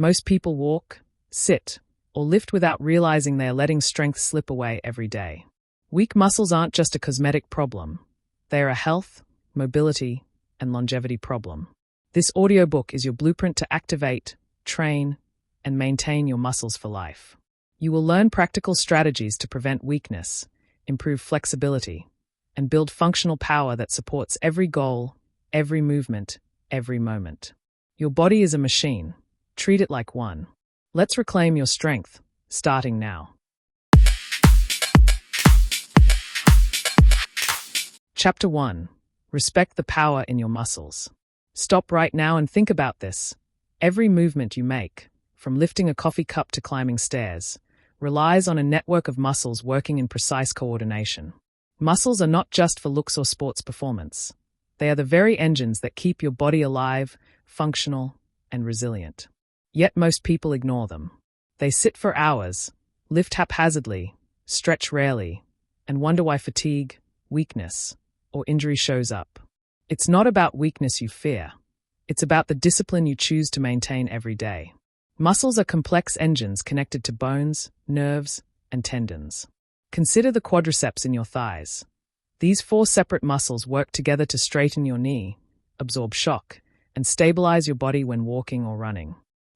Most people walk, sit, or lift without realizing they are letting strength slip away every day. Weak muscles aren't just a cosmetic problem. They are a health, mobility, and longevity problem. This audiobook is your blueprint to activate, train, and maintain your muscles for life. You will learn practical strategies to prevent weakness, improve flexibility, and build functional power that supports every goal, every movement, every moment. Your body is a machine. Treat it like one. Let's reclaim your strength, starting now. Chapter 1. Respect the power in your muscles. Stop right now and think about this. Every movement you make, from lifting a coffee cup to climbing stairs, relies on a network of muscles working in precise coordination. Muscles are not just for looks or sports performance. They are the very engines that keep your body alive, functional, and resilient. Yet most people ignore them. They sit for hours, lift haphazardly, stretch rarely, and wonder why fatigue, weakness, or injury shows up. It's not about weakness you fear. It's about the discipline you choose to maintain every day. Muscles are complex engines connected to bones, nerves, and tendons. Consider the quadriceps in your thighs. These 4 separate muscles work together to straighten your knee, absorb shock, and stabilize your body when walking or running.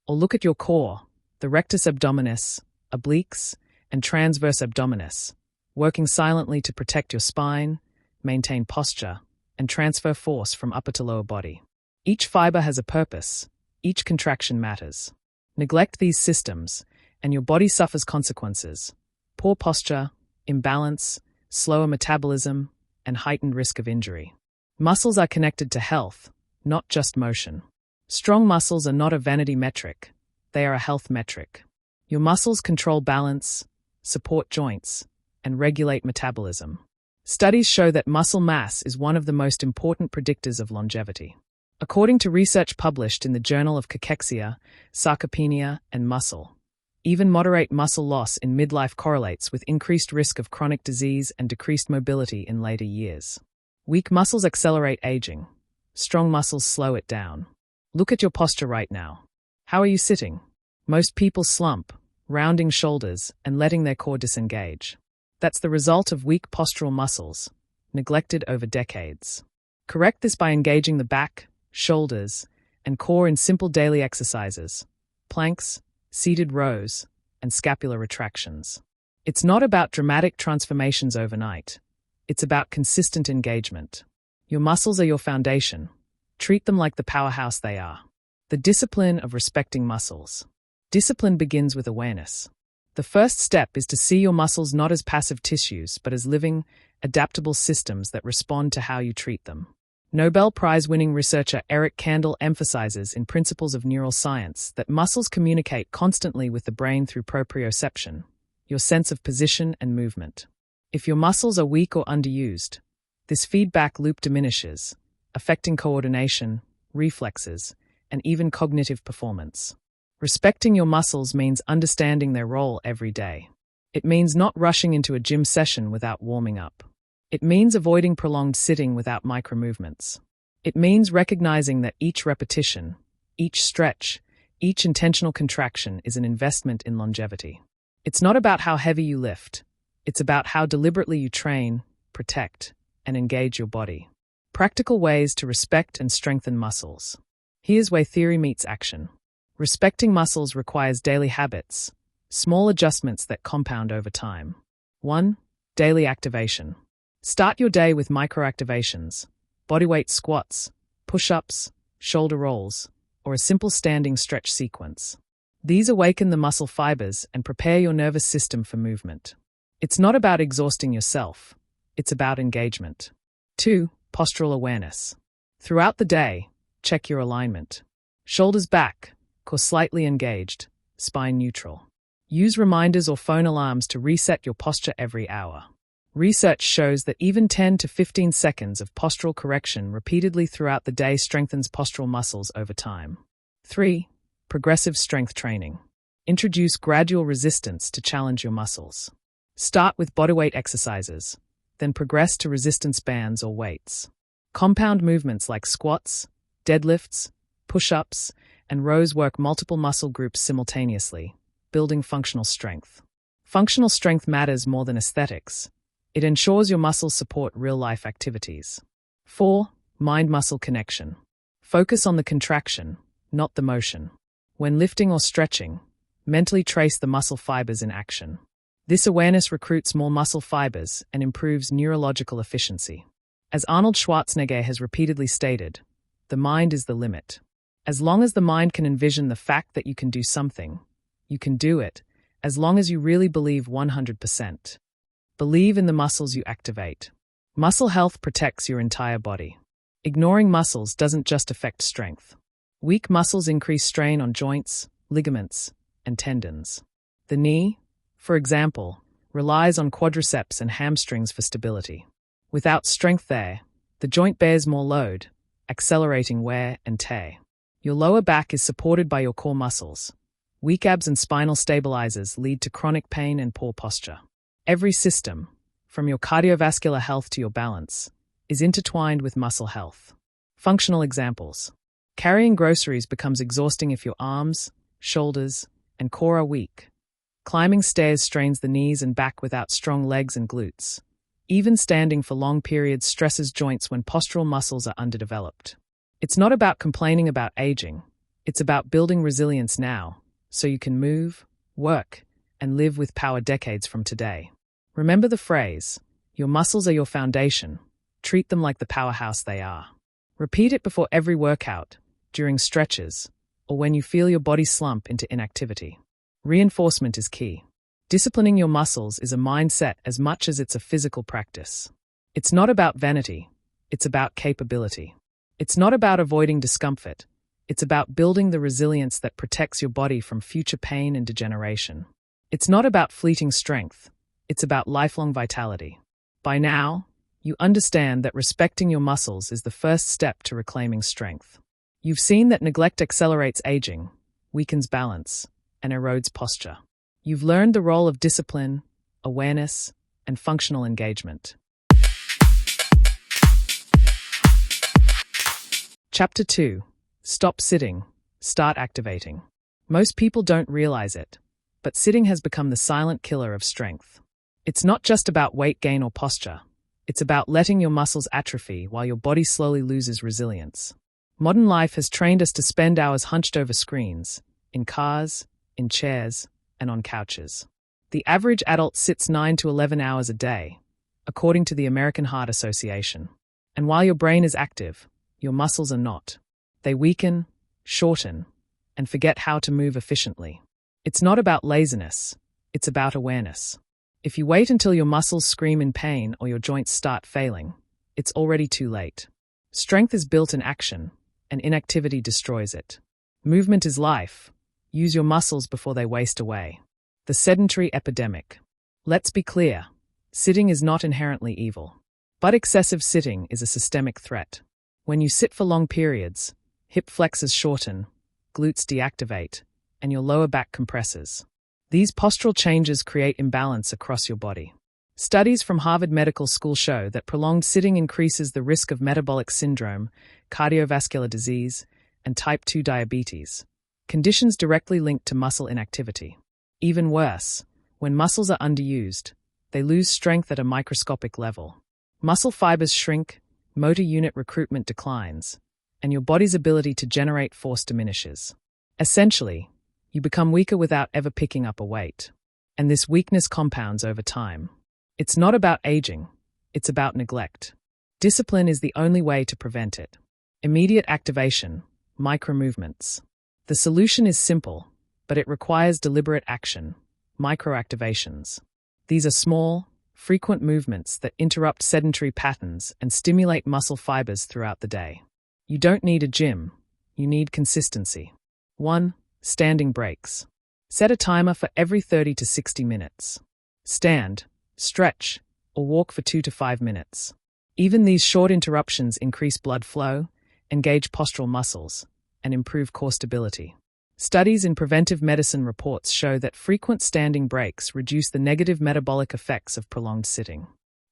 Or look at your core, the rectus abdominis, obliques, and transverse abdominis, working silently to protect your spine, maintain posture, and transfer force from upper to lower body. Each fiber has a purpose. Each contraction matters. Neglect these systems, and your body suffers consequences: poor posture, imbalance, slower metabolism, and heightened risk of injury. Muscles are connected to health, not just motion. Strong muscles are not a vanity metric. They are a health metric. Your muscles control balance, support joints, and regulate metabolism. Studies show that muscle mass is one of the most important predictors of longevity. According to research published in the Journal of Cachexia, Sarcopenia, and Muscle, even moderate muscle loss in midlife correlates with increased risk of chronic disease and decreased mobility in later years. Weak muscles accelerate aging. Strong muscles slow it down. Look at your posture right now. How are you sitting? Most people slump, rounding shoulders and letting their core disengage. That's the result of weak postural muscles, neglected over decades. Correct this by engaging the back, shoulders, and core in simple daily exercises: planks, seated rows, and scapular retractions. It's not about dramatic transformations overnight. It's about consistent engagement. Your muscles are your foundation. Treat them like the powerhouse they are. The discipline of respecting muscles. Discipline begins with awareness. The first step is to see your muscles not as passive tissues, but as living, adaptable systems that respond to how you treat them. Nobel Prize-winning researcher Eric Kandel emphasizes in Principles of Neuroscience that muscles communicate constantly with the brain through proprioception, your sense of position and movement. If your muscles are weak or underused, this feedback loop diminishes, affecting coordination, reflexes, and even cognitive performance. Respecting your muscles means understanding their role every day. It means not rushing into a gym session without warming up. It means avoiding prolonged sitting without micromovements. It means recognizing that each repetition, each stretch, each intentional contraction is an investment in longevity. It's not about how heavy you lift. It's about how deliberately you train, protect, and engage your body. Practical ways to respect and strengthen muscles. Here's where theory meets action. Respecting muscles requires daily habits, small adjustments that compound over time. 1. Daily activation. Start your day with microactivations: bodyweight squats, push-ups, shoulder rolls, or a simple standing stretch sequence. These awaken the muscle fibers and prepare your nervous system for movement. It's not about exhausting yourself. It's about engagement. 2. Postural awareness. Throughout the day, check your alignment. Shoulders back, core slightly engaged, spine neutral. Use reminders or phone alarms to reset your posture every hour. Research shows that even 10 to 15 seconds of postural correction repeatedly throughout the day strengthens postural muscles over time. 3. Progressive strength training. Introduce gradual resistance to challenge your muscles. Start with bodyweight exercises, then progress to resistance bands or weights. Compound movements like squats, deadlifts, push-ups, and rows work multiple muscle groups simultaneously, building functional strength. Functional strength matters more than aesthetics. It ensures your muscles support real-life activities. 4. Mind-muscle connection. Focus on the contraction, not the motion. When lifting or stretching, mentally trace the muscle fibers in action. This awareness recruits more muscle fibers and improves neurological efficiency. As Arnold Schwarzenegger has repeatedly stated, the mind is the limit. As long as the mind can envision the fact that you can do something, you can do it, as long as you really believe 100%. Believe in the muscles you activate. Muscle health protects your entire body. Ignoring muscles doesn't just affect strength. Weak muscles increase strain on joints, ligaments, and tendons. The knee, for example, relies on quadriceps and hamstrings for stability. Without strength there, the joint bears more load, accelerating wear and tear. Your lower back is supported by your core muscles. Weak abs and spinal stabilizers lead to chronic pain and poor posture. Every system, from your cardiovascular health to your balance, is intertwined with muscle health. Functional examples. Carrying groceries becomes exhausting if your arms, shoulders, and core are weak. Climbing stairs strains the knees and back without strong legs and glutes. Even standing for long periods stresses joints when postural muscles are underdeveloped. It's not about complaining about aging. It's about building resilience now, so you can move, work, and live with power decades from today. Remember the phrase, your muscles are your foundation. Treat them like the powerhouse they are. Repeat it before every workout, during stretches, or when you feel your body slump into inactivity. Reinforcement is key. Disciplining your muscles is a mindset as much as it's a physical practice. It's not about vanity. It's about capability. It's not about avoiding discomfort. It's about building the resilience that protects your body from future pain and degeneration. It's not about fleeting strength. It's about lifelong vitality. By now, you understand that respecting your muscles is the first step to reclaiming strength. You've seen that neglect accelerates aging, weakens balance, and erodes posture. You've learned the role of discipline, awareness, and functional engagement. Chapter 2. Stop sitting, start activating. Most people don't realize it, but sitting has become the silent killer of strength. It's not just about weight gain or posture. It's about letting your muscles atrophy while your body slowly loses resilience. Modern life has trained us to spend hours hunched over screens, in cars, in chairs, and on couches. The average adult sits 9 to 11 hours a day, according to the American Heart Association. And while your brain is active, your muscles are not. They weaken, shorten, and forget how to move efficiently. It's not about laziness, it's about awareness. If you wait until your muscles scream in pain or your joints start failing, it's already too late. Strength is built in action, and inactivity destroys it. Movement is life. Use your muscles before they waste away. The sedentary epidemic. Let's be clear, sitting is not inherently evil. But excessive sitting is a systemic threat. When you sit for long periods, hip flexors shorten, glutes deactivate, and your lower back compresses. These postural changes create imbalance across your body. Studies from Harvard Medical School show that prolonged sitting increases the risk of metabolic syndrome, cardiovascular disease, and type 2 diabetes, conditions directly linked to muscle inactivity. Even worse, when muscles are underused, they lose strength at a microscopic level. Muscle fibers shrink, motor unit recruitment declines, and your body's ability to generate force diminishes. Essentially, you become weaker without ever picking up a weight. And this weakness compounds over time. It's not about aging, it's about neglect. Discipline is the only way to prevent it. Immediate activation, micro-movements. The solution is simple, but it requires deliberate action, micro-activations. These are small, frequent movements that interrupt sedentary patterns and stimulate muscle fibers throughout the day. You don't need a gym, you need consistency. 1. Standing breaks. Set a timer for every 30 to 60 minutes. Stand, stretch, or walk for 2 to 5 minutes. Even these short interruptions increase blood flow, engage postural muscles, and improve core stability. Studies in preventive medicine reports show that frequent standing breaks reduce the negative metabolic effects of prolonged sitting.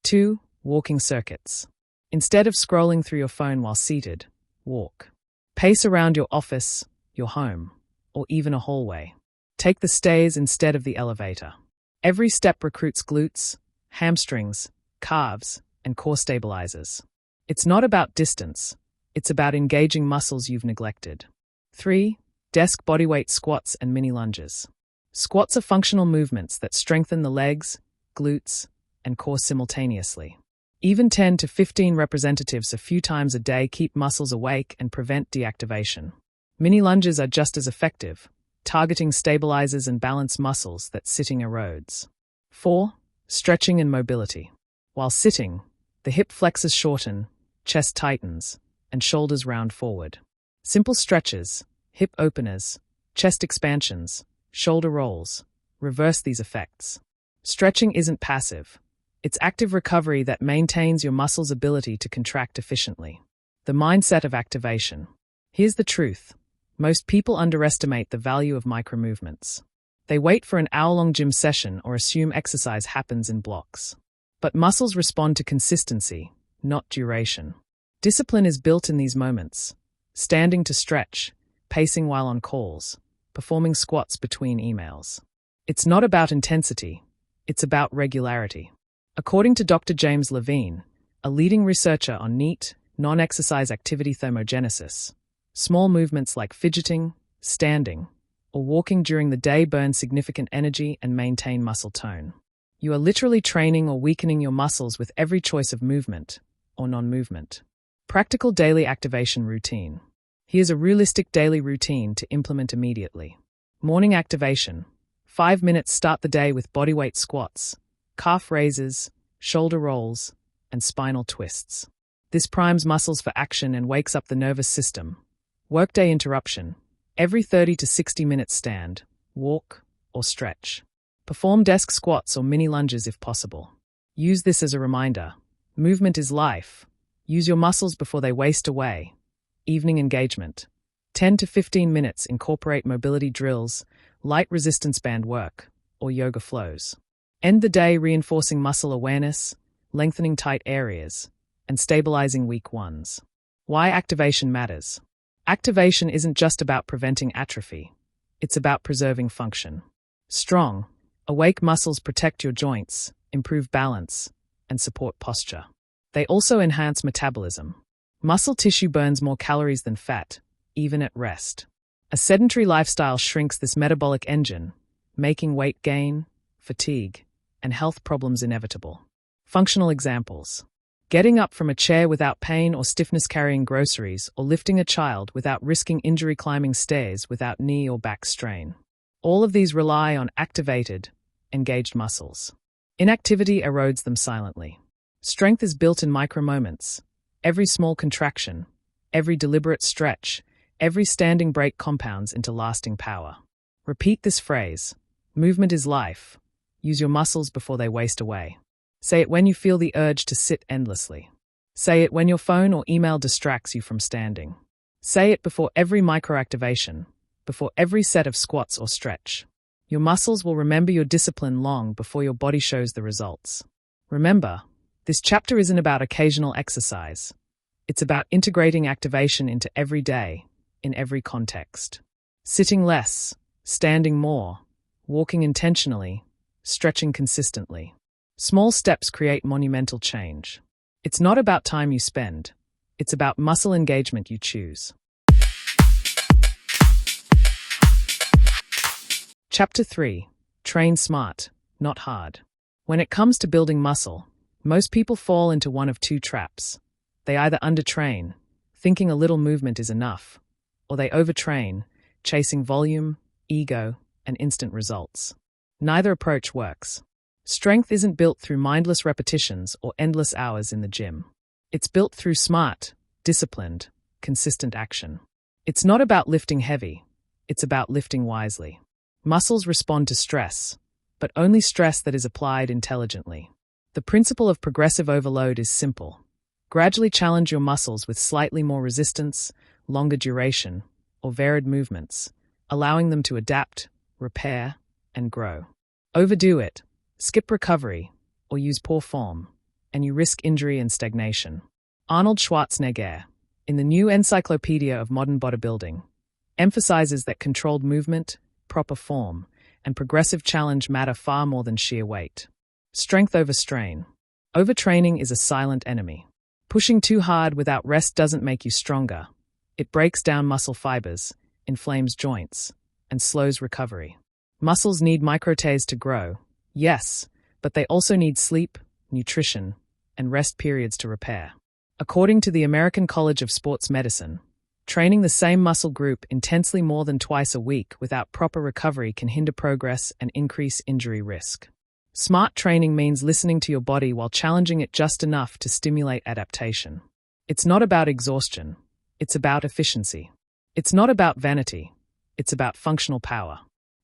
2. Walking circuits. Instead of scrolling through your phone while seated, walk. Pace around your office, your home, or even a hallway. Take the stairs instead of the elevator. Every step recruits glutes, hamstrings, calves, and core stabilizers. It's not about distance, it's about engaging muscles you've neglected. 3. Desk bodyweight squats and mini lunges. Squats are functional movements that strengthen the legs, glutes, and core simultaneously. Even 10 to 15 representatives a few times a day keep muscles awake and prevent deactivation. Mini lunges are just as effective, targeting stabilizers and balance muscles that sitting erodes. 4. Stretching and mobility. While sitting, the hip flexors shorten, chest tightens, and shoulders round forward. Simple stretches, hip openers, chest expansions, shoulder rolls, reverse these effects. Stretching isn't passive. It's active recovery that maintains your muscles' ability to contract efficiently. The mindset of activation. Here's the truth. Most people underestimate the value of micromovements. They wait for an hour-long gym session or assume exercise happens in blocks. But muscles respond to consistency, not duration. Discipline is built in these moments. Standing to stretch, pacing while on calls, performing squats between emails. It's not about intensity, it's about regularity. According to Dr. James Levine, a leading researcher on NEAT, non-exercise activity thermogenesis, small movements like fidgeting, standing, or walking during the day burn significant energy and maintain muscle tone. You are literally training or weakening your muscles with every choice of movement or non-movement. Practical daily activation routine. Here's a realistic daily routine to implement immediately. Morning activation. 5 minutes start the day with bodyweight squats, calf raises, shoulder rolls, and spinal twists. This primes muscles for action and wakes up the nervous system. Workday interruption. Every 30 to 60 minutes stand, walk, or stretch. Perform desk squats or mini lunges if possible. Use this as a reminder. Movement is life. Use your muscles before they waste away. Evening engagement. 10 to 15 minutes incorporate mobility drills, light resistance band work, or yoga flows. End the day reinforcing muscle awareness, lengthening tight areas, and stabilizing weak ones. Why activation matters. Activation isn't just about preventing atrophy. It's about preserving function. Strong, awake muscles protect your joints, improve balance, and support posture. They also enhance metabolism. Muscle tissue burns more calories than fat, even at rest. A sedentary lifestyle shrinks this metabolic engine, making weight gain, fatigue, and health problems inevitable. Functional examples. Getting up from a chair without pain or stiffness carrying groceries, or lifting a child without risking injury climbing stairs without knee or back strain. All of these rely on activated, engaged muscles. Inactivity erodes them silently. Strength is built in micro-moments. Every small contraction, every deliberate stretch, every standing break compounds into lasting power. Repeat this phrase. Movement is life. Use your muscles before they waste away. Say it when you feel the urge to sit endlessly. Say it when your phone or email distracts you from standing. Say it before every microactivation, before every set of squats or stretch. Your muscles will remember your discipline long before your body shows the results. Remember, this chapter isn't about occasional exercise. It's about integrating activation into every day, in every context. Sitting less, standing more, walking intentionally, stretching consistently. Small steps create monumental change. It's not about time you spend. It's about muscle engagement you choose. Chapter 3. Train smart, not hard. When it comes to building muscle, most people fall into one of two traps. They either undertrain, thinking a little movement is enough, or they overtrain, chasing volume, ego, and instant results. Neither approach works. Strength isn't built through mindless repetitions or endless hours in the gym. It's built through smart, disciplined, consistent action. It's not about lifting heavy. It's about lifting wisely. Muscles respond to stress, but only stress that is applied intelligently. The principle of progressive overload is simple. Gradually challenge your muscles with slightly more resistance, longer duration, or varied movements, allowing them to adapt, repair, and grow. Overdo it, skip recovery, or use poor form, and you risk injury and stagnation. Arnold Schwarzenegger, in the new Encyclopedia of Modern Bodybuilding, emphasizes that controlled movement, proper form, and progressive challenge matter far more than sheer weight. Strength over strain. Overtraining is a silent enemy. Pushing too hard without rest doesn't make you stronger. It breaks down muscle fibers, inflames joints, and slows recovery. Muscles need microdays to grow, yes, but they also need sleep, nutrition, and rest periods to repair. According to the American College of Sports Medicine, training the same muscle group intensely more than twice a week without proper recovery can hinder progress and increase injury risk. Smart training means listening to your body while challenging it just enough to stimulate adaptation. It's not about exhaustion. It's about efficiency. It's not about vanity. It's about functional power.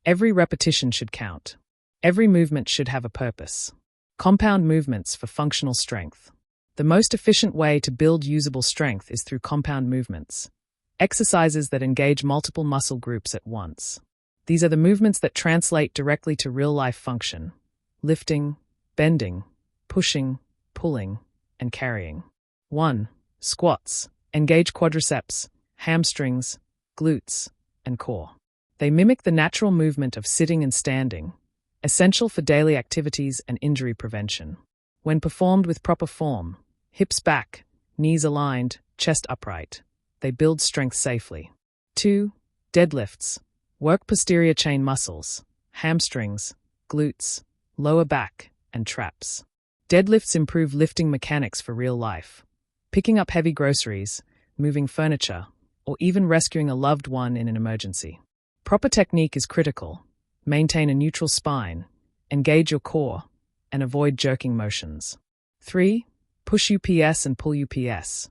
Every repetition should count. Every movement should have a purpose. Compound movements for functional strength. The most efficient way to build usable strength is through compound movements, exercises that engage multiple muscle groups at once. These are the movements that translate directly to real-life function: lifting, bending, pushing, pulling, and carrying. 1. Squats. Engage quadriceps, hamstrings, glutes, and core. They mimic the natural movement of sitting and standing, essential for daily activities and injury prevention. When performed with proper form, hips back, knees aligned, chest upright, they build strength safely. 2. Deadlifts. Work posterior chain muscles, hamstrings, glutes, lower back, and traps. Deadlifts improve lifting mechanics for real life. Picking up heavy groceries, moving furniture, or even rescuing a loved one in an emergency. Proper technique is critical. Maintain a neutral spine, engage your core, and avoid jerking motions. 3. Push UPS and pull UPS.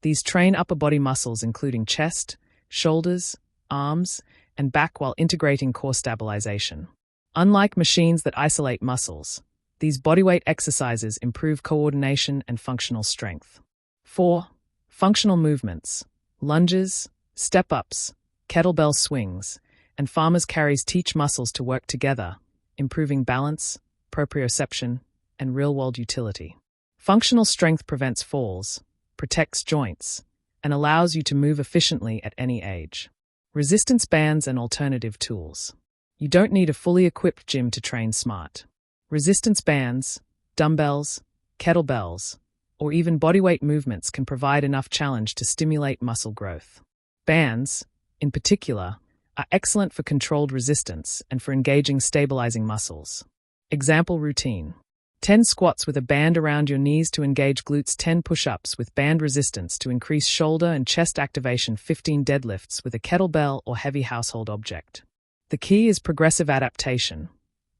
These train upper body muscles including chest, shoulders, arms, and back while integrating core stabilization. Unlike machines that isolate muscles, these bodyweight exercises improve coordination and functional strength. 4. Functional movements. Lunges, step-ups, kettlebell swings, and farmers' carries teach muscles to work together, improving balance, proprioception, and real-world utility. Functional strength prevents falls, protects joints, and allows you to move efficiently at any age. Resistance bands and alternative tools. You don't need a fully equipped gym to train smart. Resistance bands, dumbbells, kettlebells, or even bodyweight movements can provide enough challenge to stimulate muscle growth. Bands, in particular, are excellent for controlled resistance and for engaging stabilizing muscles. Example routine. 10 squats with a band around your knees to engage glutes, 10 push-ups with band resistance to increase shoulder and chest activation, 15 deadlifts with a kettlebell or heavy household object. The key is progressive adaptation.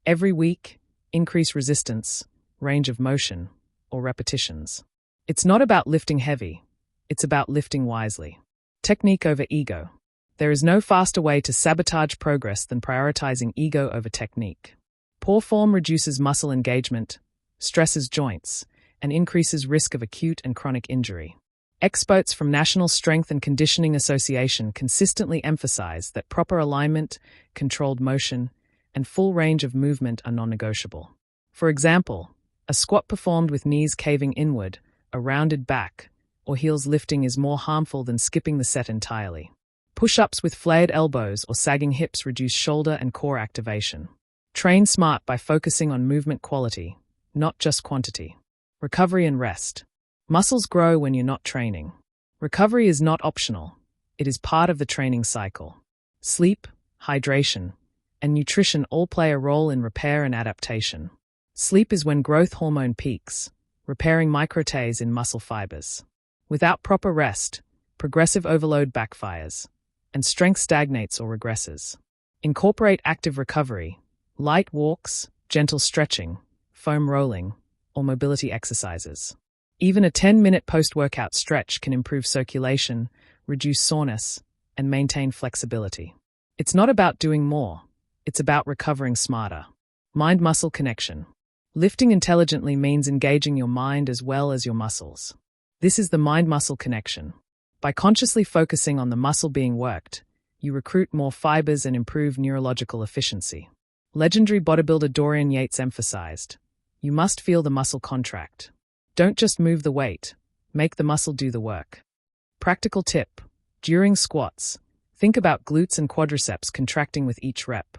Every week, increase resistance, range of motion, or repetitions. It's not about lifting heavy, it's about lifting wisely. Technique over ego. There is no faster way to sabotage progress than prioritizing ego over technique. Poor form reduces muscle engagement, stresses joints, and increases risk of acute and chronic injury. Experts from National Strength and Conditioning Association consistently emphasize that proper alignment, controlled motion, and full range of movement are non-negotiable. For example, a squat performed with knees caving inward, a rounded back, or heels lifting is more harmful than skipping the set entirely. Push-ups with flared elbows or sagging hips reduce shoulder and core activation. Train smart by focusing on movement quality, not just quantity. Recovery and rest. Muscles grow when you're not training. Recovery is not optional. It is part of the training cycle. Sleep, hydration, and nutrition all play a role in repair and adaptation. Sleep is when growth hormone peaks, repairing microdays in muscle fibers. Without proper rest, progressive overload backfires, and strength stagnates or regresses. Incorporate active recovery, light walks, gentle stretching, foam rolling, or mobility exercises. Even a 10-minute post-workout stretch can improve circulation, reduce soreness, and maintain flexibility. It's not about doing more, it's about recovering smarter. Mind-muscle connection. Lifting intelligently means engaging your mind as well as your muscles. This is the mind-muscle connection. By consciously focusing on the muscle being worked, you recruit more fibers and improve neurological efficiency. Legendary bodybuilder Dorian Yates emphasized, you must feel the muscle contract. Don't just move the weight, make the muscle do the work. Practical tip. During squats, Think about glutes and quadriceps contracting with each rep.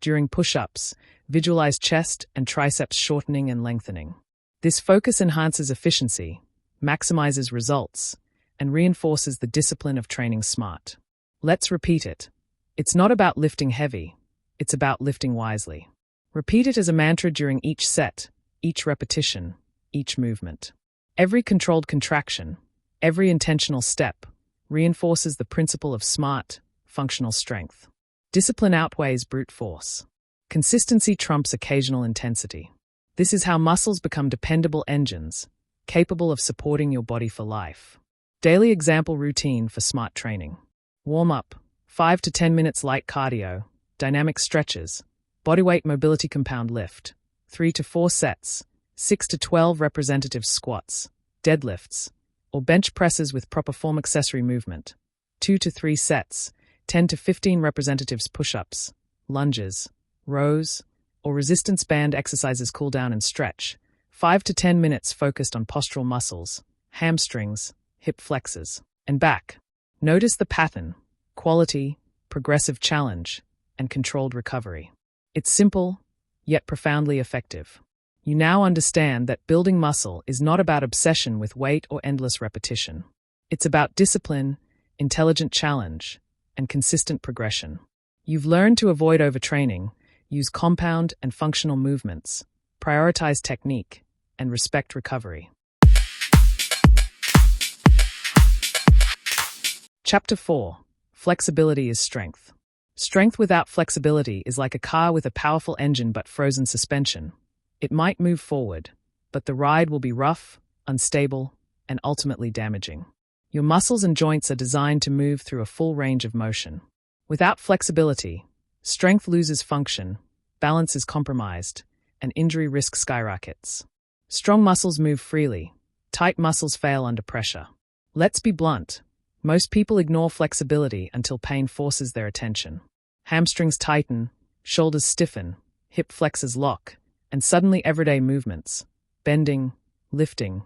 During push-ups, visualize chest and triceps shortening and lengthening. This focus enhances efficiency, maximizes results, and reinforces the discipline of training smart. Let's repeat it. It's not about lifting heavy, it's about lifting wisely. Repeat it as a mantra during each set, each repetition, each movement. Every controlled contraction, every intentional step, reinforces the principle of smart, functional strength. Discipline outweighs brute force. Consistency trumps occasional intensity. This is how muscles become dependable engines, capable of supporting your body for life. Daily example routine for smart training. Warm-up, 5 to 10 minutes light cardio, dynamic stretches, bodyweight mobility compound lift, 3 to 4 sets, 6 to 12 representative squats, deadlifts, or bench presses with proper form accessory movement, 2 to 3 sets, 10 to 15 representatives push-ups, lunges, rows, or resistance band exercises cool down and stretch, 5 to 10 minutes focused on postural muscles, hamstrings, hip flexors, and back. Notice the pattern, quality, progressive challenge, and controlled recovery. It's simple, yet profoundly effective. You now understand that building muscle is not about obsession with weight or endless repetition. It's about discipline, intelligent challenge, and consistent progression. You've learned to avoid overtraining, use compound and functional movements, prioritize technique, and respect recovery. Chapter 4. Flexibility is strength. Strength without flexibility is like a car with a powerful engine but frozen suspension. It might move forward, but the ride will be rough, unstable, and ultimately damaging. Your muscles and joints are designed to move through a full range of motion. Without flexibility, strength loses function, balance is compromised, and injury risk skyrockets. Strong muscles move freely, tight muscles fail under pressure. Let's be blunt. Most people ignore flexibility until pain forces their attention. Hamstrings tighten, shoulders stiffen, hip flexors lock, and suddenly everyday movements, bending, lifting,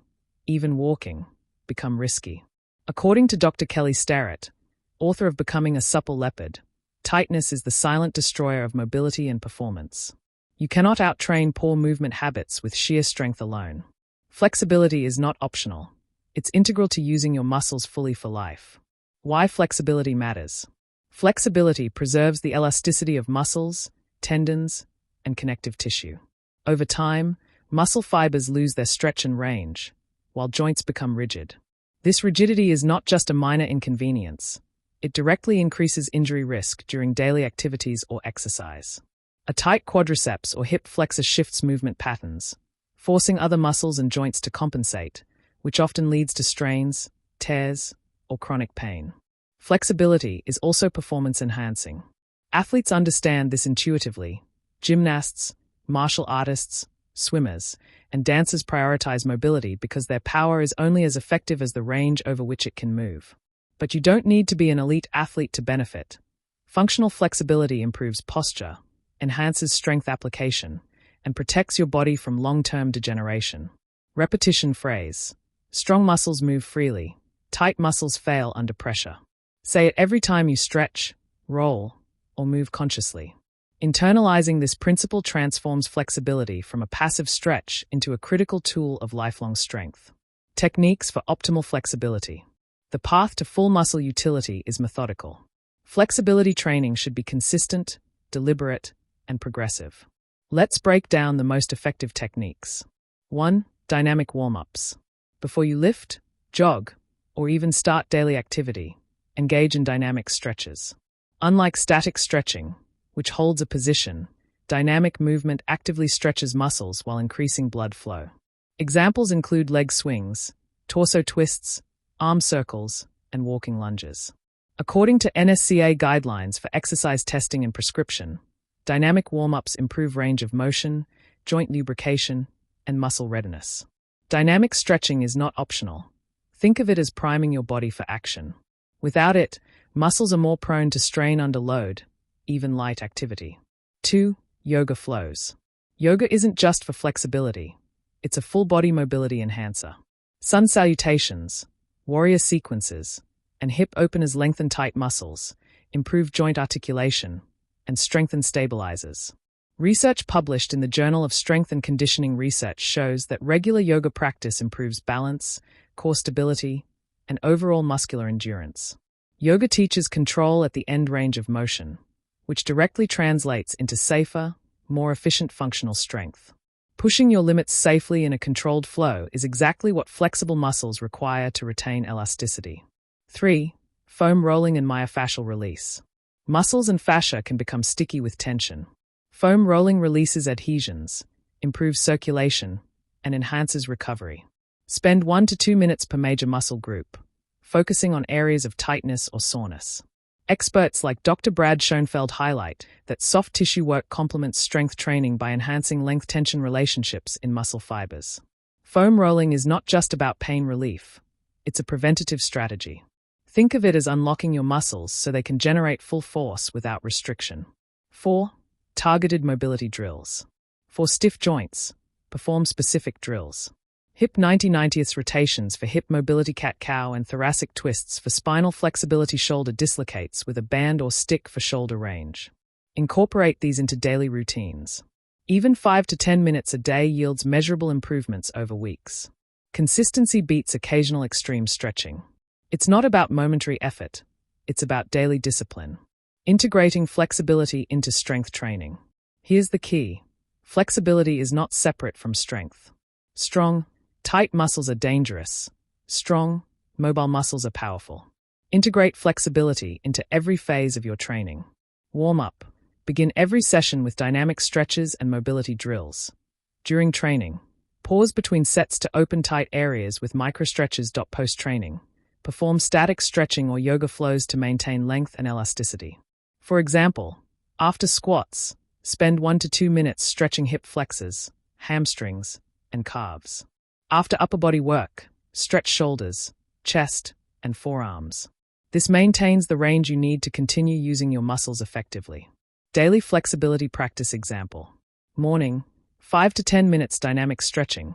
even walking, become risky. According to Dr. Kelly Starrett, author of Becoming a Supple Leopard, tightness is the silent destroyer of mobility and performance. You cannot outtrain poor movement habits with sheer strength alone. Flexibility is not optional. It's integral to using your muscles fully for life. Why flexibility matters. Flexibility preserves the elasticity of muscles, tendons, and connective tissue. Over time, muscle fibers lose their stretch and range, while joints become rigid. This rigidity is not just a minor inconvenience. It directly increases injury risk during daily activities or exercise. A tight quadriceps or hip flexor shifts movement patterns, forcing other muscles and joints to compensate, which often leads to strains, tears, or chronic pain. Flexibility is also performance-enhancing. Athletes understand this intuitively. Gymnasts, martial artists, swimmers, and dancers prioritize mobility because their power is only as effective as the range over which it can move. But you don't need to be an elite athlete to benefit. Functional flexibility improves posture, enhances strength application, and protects your body from long-term degeneration. Repetition phrase. Strong muscles move freely. Tight muscles fail under pressure. Say it every time you stretch, roll, or move consciously. Internalizing this principle transforms flexibility from a passive stretch into a critical tool of lifelong strength. Techniques for optimal flexibility. The path to full muscle utility is methodical. Flexibility training should be consistent, deliberate, and progressive. Let's break down the most effective techniques. 1. Dynamic warm-ups. Before you lift, jog, or even start daily activity, engage in dynamic stretches. Unlike static stretching, which holds a position, dynamic movement actively stretches muscles while increasing blood flow. Examples include leg swings, torso twists, arm circles, and walking lunges. According to NSCA guidelines for exercise testing and prescription, dynamic warm-ups improve range of motion, joint lubrication, and muscle readiness. Dynamic stretching is not optional. Think of it as priming your body for action. Without it, muscles are more prone to strain under load, even light activity. 2. Yoga flows. Yoga isn't just for flexibility. It's a full-body mobility enhancer. Sun salutations, warrior sequences, and hip openers lengthen tight muscles, improve joint articulation, and strengthen stabilizers. Research published in the Journal of Strength and Conditioning Research shows that regular yoga practice improves balance, core stability, and overall muscular endurance. Yoga teaches control at the end range of motion, which directly translates into safer, more efficient functional strength. Pushing your limits safely in a controlled flow is exactly what flexible muscles require to retain elasticity. 3. Foam rolling and myofascial release. Muscles and fascia can become sticky with tension. Foam rolling releases adhesions, improves circulation, and enhances recovery. Spend 1 to 2 minutes per major muscle group, focusing on areas of tightness or soreness. Experts like Dr. Brad Schoenfeld highlight that soft tissue work complements strength training by enhancing length-tension relationships in muscle fibers. Foam rolling is not just about pain relief, it's a preventative strategy. Think of it as unlocking your muscles so they can generate full force without restriction. 4. Targeted mobility drills. For stiff joints, perform specific drills. Hip 90/90th rotations for hip mobility cat-cow and thoracic twists for spinal flexibility shoulder dislocates with a band or stick for shoulder range. Incorporate these into daily routines. Even 5 to 10 minutes a day yields measurable improvements over weeks. Consistency beats occasional extreme stretching. It's not about momentary effort, it's about daily discipline. Integrating flexibility into strength training. Here's the key. Flexibility is not separate from strength. Strong, tight muscles are dangerous. Strong, mobile muscles are powerful. Integrate flexibility into every phase of your training. Warm up. Begin every session with dynamic stretches and mobility drills. During training, pause between sets to open tight areas with microstretches. Post-training, perform static stretching or yoga flows to maintain length and elasticity. For example, after squats, spend 1 to 2 minutes stretching hip flexors, hamstrings, and calves. After upper body work, stretch shoulders, chest, and forearms. This maintains the range you need to continue using your muscles effectively. Daily flexibility practice example. Morning, 5 to 10 minutes dynamic stretching,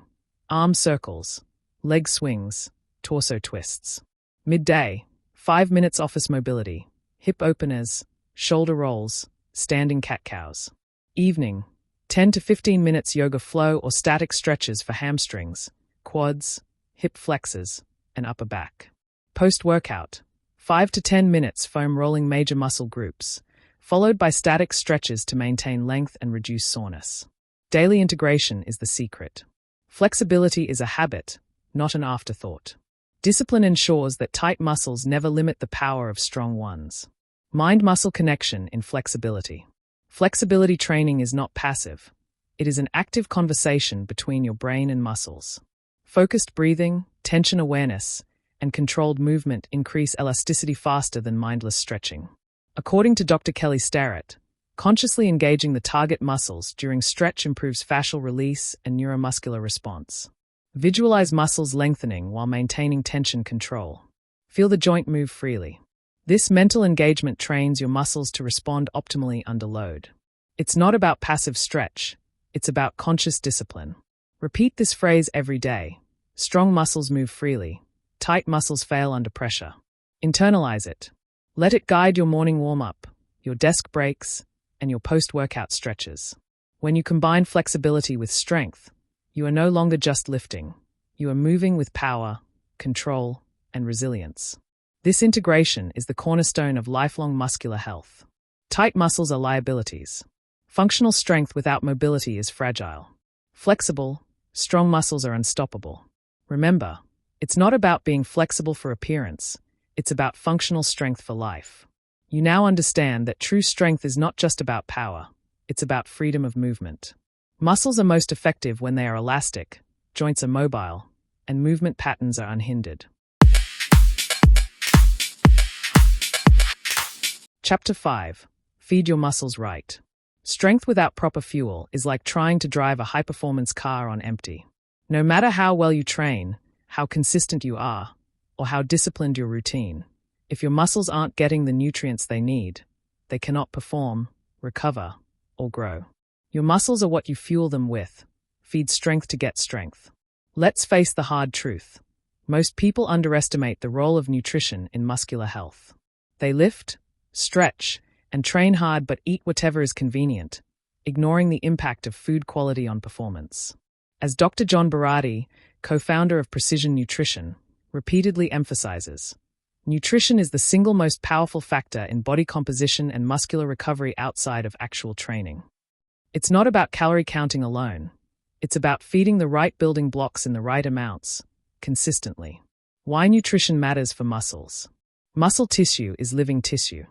arm circles, leg swings, torso twists. Midday, 5 minutes office mobility, hip openers, shoulder rolls, standing cat-cows. Evening, 10 to 15 minutes yoga flow or static stretches for hamstrings, quads, hip flexors, and upper back. Post-workout, 5 to 10 minutes foam rolling major muscle groups, followed by static stretches to maintain length and reduce soreness. Daily integration is the secret. Flexibility is a habit, not an afterthought. Discipline ensures that tight muscles never limit the power of strong ones. Mind-muscle connection in flexibility. Flexibility training is not passive. It is an active conversation between your brain and muscles. Focused breathing, tension awareness, and controlled movement increase elasticity faster than mindless stretching. According to Dr. Kelly Starrett, consciously engaging the target muscles during stretch improves fascial release and neuromuscular response. Visualize muscles lengthening while maintaining tension control. Feel the joint move freely. This mental engagement trains your muscles to respond optimally under load. It's not about passive stretch, it's about conscious discipline. Repeat this phrase every day. Strong muscles move freely. Tight muscles fail under pressure. Internalize it. Let it guide your morning warm-up, your desk breaks, and your post-workout stretches. When you combine flexibility with strength, you are no longer just lifting. You are moving with power, control, and resilience. This integration is the cornerstone of lifelong muscular health. Tight muscles are liabilities. Functional strength without mobility is fragile. Flexible, strong muscles are unstoppable. Remember, it's not about being flexible for appearance, it's about functional strength for life. You now understand that true strength is not just about power, it's about freedom of movement. Muscles are most effective when they are elastic, joints are mobile, and movement patterns are unhindered. Chapter 5. Feed your muscles right. Strength without proper fuel is like trying to drive a high-performance car on empty. No matter how well you train, how consistent you are, or how disciplined your routine, if your muscles aren't getting the nutrients they need, they cannot perform, recover, or grow. Your muscles are what you fuel them with. Feed strength to get strength. Let's face the hard truth. Most people underestimate the role of nutrition in muscular health. They lift, Stretch and train hard but eat whatever is convenient, ignoring the impact of food quality on performance. As Dr. John Berardi, co-founder of Precision Nutrition, repeatedly emphasizes, nutrition is the single most powerful factor in body composition and muscular recovery outside of actual training. It's not about calorie counting alone. It's about feeding the right building blocks in the right amounts, consistently. Why nutrition matters for muscles. Muscle tissue is living tissue.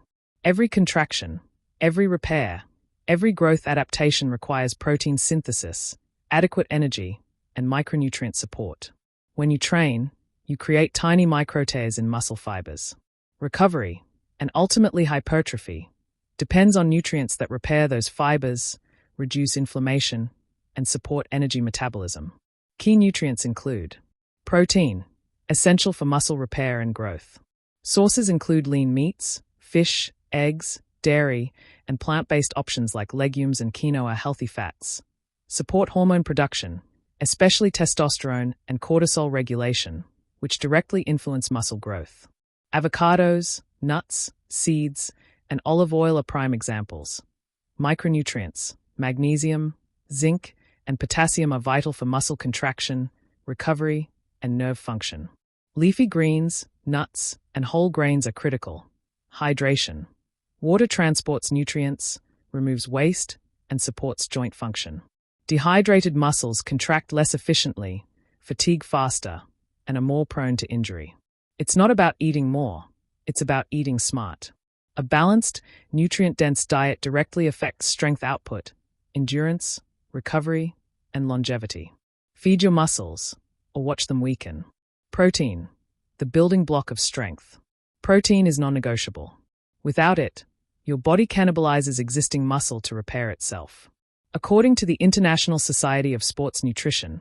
Every contraction, every repair, every growth adaptation requires protein synthesis, adequate energy, and micronutrient support. When you train, you create tiny microtears in muscle fibers. Recovery, and ultimately hypertrophy, depends on nutrients that repair those fibers, reduce inflammation, and support energy metabolism. Key nutrients include protein, essential for muscle repair and growth. Sources include lean meats, fish, eggs, dairy, and plant-based options like legumes and quinoa. Healthy fats support hormone production, especially testosterone and cortisol regulation, which directly influence muscle growth. Avocados, nuts, seeds, and olive oil are prime examples. Micronutrients, magnesium, zinc, and potassium are vital for muscle contraction, recovery, and nerve function. Leafy greens, nuts, and whole grains are critical. Hydration. Water transports nutrients, removes waste, and supports joint function. Dehydrated muscles contract less efficiently, fatigue faster, and are more prone to injury. It's not about eating more, it's about eating smart. A balanced, nutrient-dense diet directly affects strength output, endurance, recovery, and longevity. Feed your muscles, or watch them weaken. Protein, the building block of strength. Protein is non-negotiable. Without it, your body cannibalizes existing muscle to repair itself. According to the International Society of Sports Nutrition,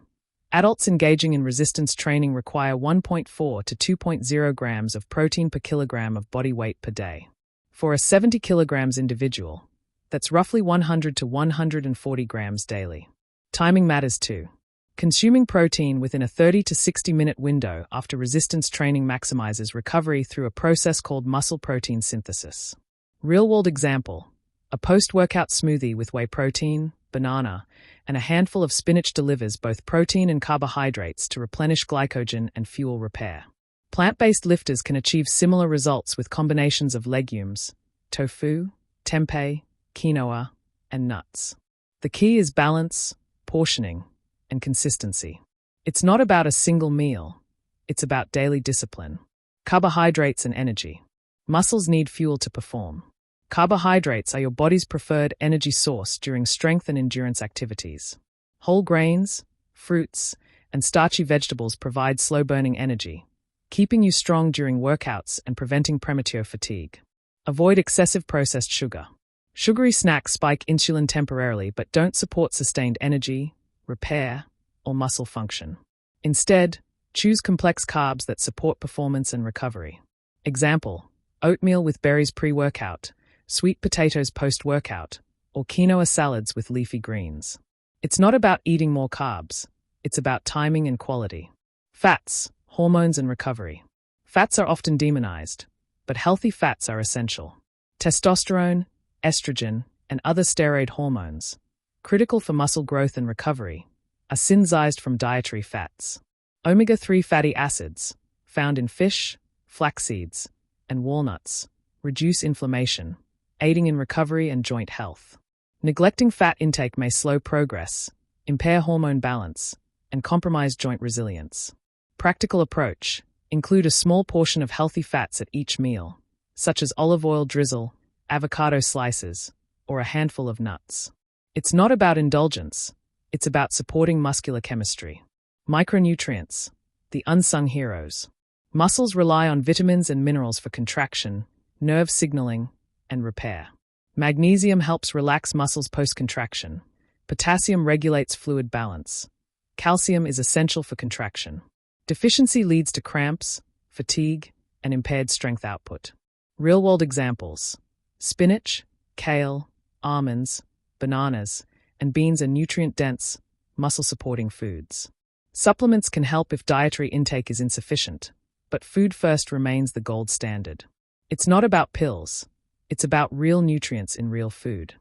adults engaging in resistance training require 1.4 to 2.0 grams of protein per kilogram of body weight per day. For a 70 kilograms individual, that's roughly 100 to 140 grams daily. Timing matters too. Consuming protein within a 30 to 60-minute window after resistance training maximizes recovery through a process called muscle protein synthesis. Real-world example: a post-workout smoothie with whey protein, banana, and a handful of spinach delivers both protein and carbohydrates to replenish glycogen and fuel repair. Plant-based lifters can achieve similar results with combinations of legumes, tofu, tempeh, quinoa, and nuts. The key is balance, portioning, and consistency. It's not about a single meal, it's about daily discipline. Carbohydrates and energy. Muscles need fuel to perform. Carbohydrates are your body's preferred energy source during strength and endurance activities. Whole grains, fruits, and starchy vegetables provide slow-burning energy, keeping you strong during workouts and preventing premature fatigue. Avoid excessive processed sugar. Sugary snacks spike insulin temporarily but don't support sustained energy, repair, or muscle function. Instead, choose complex carbs that support performance and recovery. Example: oatmeal with berries pre-workout, sweet potatoes post-workout, or quinoa salads with leafy greens. It's not about eating more carbs, it's about timing and quality. Fats, hormones, and recovery. Fats are often demonized, but healthy fats are essential. Testosterone, estrogen, and other steroid hormones, critical for muscle growth and recovery, are synthesized from dietary fats. Omega-3 fatty acids, found in fish, flax seeds, and walnuts, reduce inflammation, aiding in recovery and joint health. Neglecting fat intake may slow progress, impair hormone balance, and compromise joint resilience. Practical approach: include a small portion of healthy fats at each meal, such as olive oil drizzle, avocado slices, or a handful of nuts. It's not about indulgence, it's about supporting muscular chemistry. Micronutrients, the unsung heroes. Muscles rely on vitamins and minerals for contraction, nerve signaling, and repair. Magnesium helps relax muscles post-contraction. Potassium regulates fluid balance. Calcium is essential for contraction. Deficiency leads to cramps, fatigue, and impaired strength output. Real-world examples: spinach, kale, almonds, bananas, and beans are nutrient-dense, muscle-supporting foods. Supplements can help if dietary intake is insufficient, but food first remains the gold standard. It's not about pills, It's about real nutrients in real food.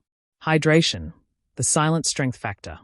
Hydration, the silent strength factor.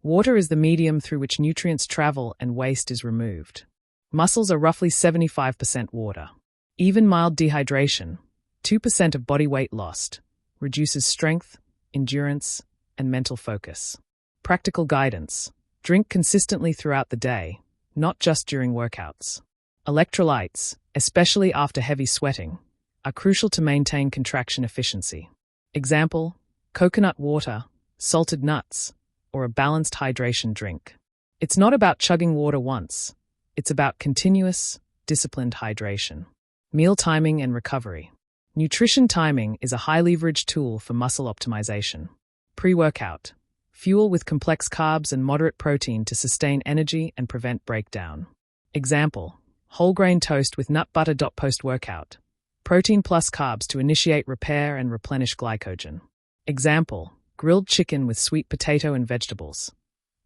Water is the medium through which nutrients travel and waste is removed. Muscles are roughly 75% water. Even mild dehydration, 2% of body weight lost, reduces strength, endurance, and mental focus. Practical guidance. Drink consistently throughout the day, not just during workouts. Electrolytes, especially after heavy sweating, are crucial to maintain contraction efficiency. Example, coconut water, salted nuts, or a balanced hydration drink. It's not about chugging water once. It's about continuous, disciplined hydration. Meal timing and recovery. Nutrition timing is a high-leverage tool for muscle optimization. Pre-workout. Fuel with complex carbs and moderate protein to sustain energy and prevent breakdown. Example, whole grain toast with nut butter. Post-workout. Protein plus carbs to initiate repair and replenish glycogen. Example, grilled chicken with sweet potato and vegetables.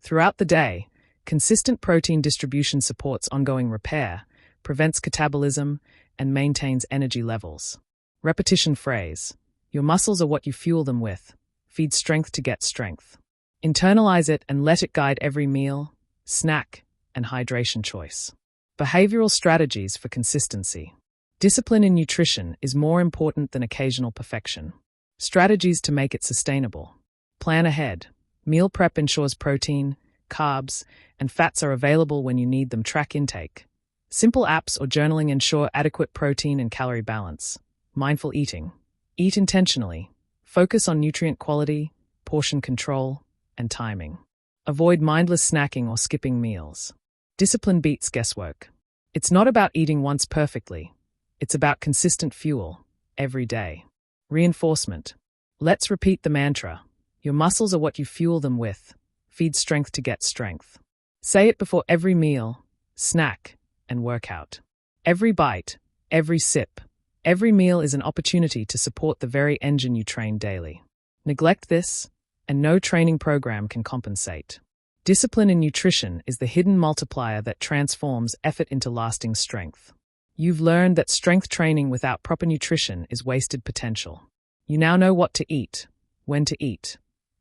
Throughout the day, consistent protein distribution supports ongoing repair, prevents catabolism, and maintains energy levels. Repetition phrase. Your muscles are what you fuel them with. Feed strength to get strength. Internalize it and let it guide every meal, snack, and hydration choice. Behavioral strategies for consistency. Discipline in nutrition is more important than occasional perfection. Strategies to make it sustainable. Plan ahead. Meal prep ensures protein, carbs, and fats are available when you need them. Track intake. Simple apps or journaling ensure adequate protein and calorie balance. Mindful eating. Eat intentionally. Focus on nutrient quality, portion control, and timing. Avoid mindless snacking or skipping meals. Discipline beats guesswork. It's not about eating once perfectly. It's about consistent fuel, every day. Reinforcement. Let's repeat the mantra. Your muscles are what you fuel them with. Feed strength to get strength. Say it before every meal, snack, and workout. Every bite, every sip, every meal is an opportunity to support the very engine you train daily. Neglect this, and no training program can compensate. Discipline in nutrition is the hidden multiplier that transforms effort into lasting strength. You've learned that strength training without proper nutrition is wasted potential. You now know what to eat, when to eat,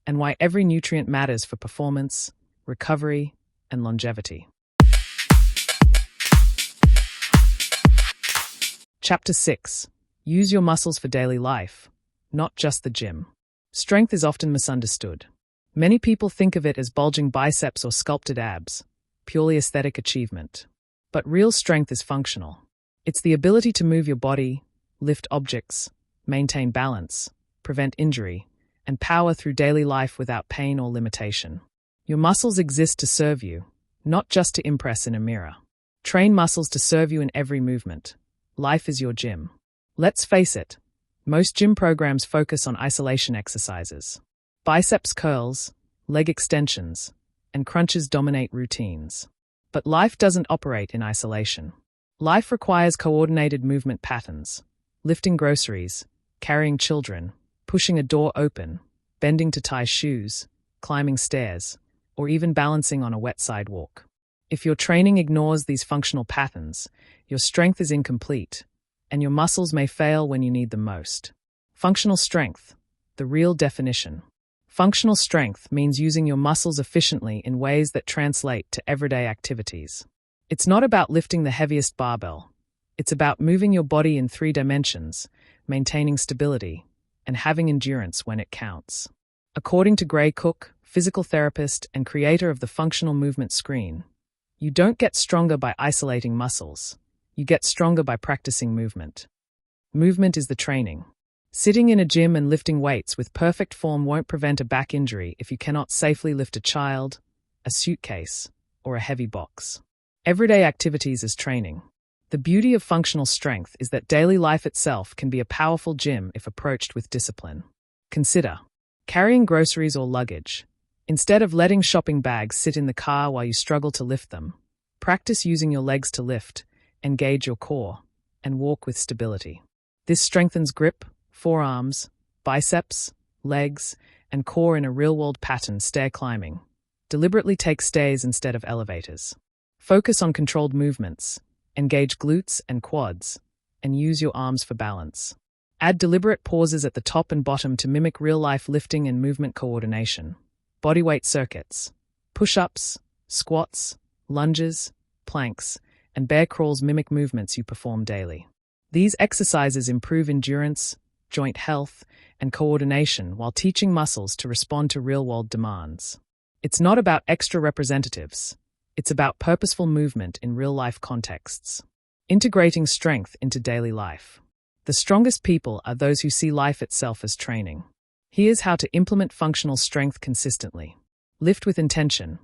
and why every nutrient matters for performance, recovery, and longevity. Chapter 6. Use your muscles for daily life, not just the gym. Strength is often misunderstood. Many people think of it as bulging biceps or sculpted abs, purely aesthetic achievement. But real strength is functional. It's the ability to move your body, lift objects, maintain balance, prevent injury, and power through daily life without pain or limitation. Your muscles exist to serve you, not just to impress in a mirror. Train muscles to serve you in every movement. Life is your gym. Let's face it, most gym programs focus on isolation exercises. Biceps curls, leg extensions, and crunches dominate routines. But life doesn't operate in isolation. Life requires coordinated movement patterns. Lifting groceries, carrying children, pushing a door open, bending to tie shoes, climbing stairs, or even balancing on a wet sidewalk. If your training ignores these functional patterns, your strength is incomplete, and your muscles may fail when you need them most. Functional strength, the real definition. Functional strength means using your muscles efficiently in ways that translate to everyday activities. It's not about lifting the heaviest barbell. It's about moving your body in 3 dimensions, maintaining stability, and having endurance when it counts. According to Gray Cook, physical therapist and creator of the Functional Movement Screen, you don't get stronger by isolating muscles. You get stronger by practicing movement. Movement is the training. Sitting in a gym and lifting weights with perfect form won't prevent a back injury if you cannot safely lift a child, a suitcase, or a heavy box. Everyday activities is training. The beauty of functional strength is that daily life itself can be a powerful gym if approached with discipline. Consider carrying groceries or luggage. Instead of letting shopping bags sit in the car while you struggle to lift them, practice using your legs to lift, engage your core, and walk with stability. This strengthens grip, forearms, biceps, legs, and core in a real-world pattern. Stair climbing. Deliberately take stairs instead of elevators. Focus on controlled movements, engage glutes and quads, and use your arms for balance. Add deliberate pauses at the top and bottom to mimic real-life lifting and movement coordination. Bodyweight circuits. Push-ups, squats, lunges, planks, and bear crawls mimic movements you perform daily. These exercises improve endurance, joint health, and coordination while teaching muscles to respond to real-world demands. It's not about extra representatives. It's about purposeful movement in real-life contexts. Integrating strength into daily life. The strongest people are those who see life itself as training. Here's how to implement functional strength consistently. Lift with intention.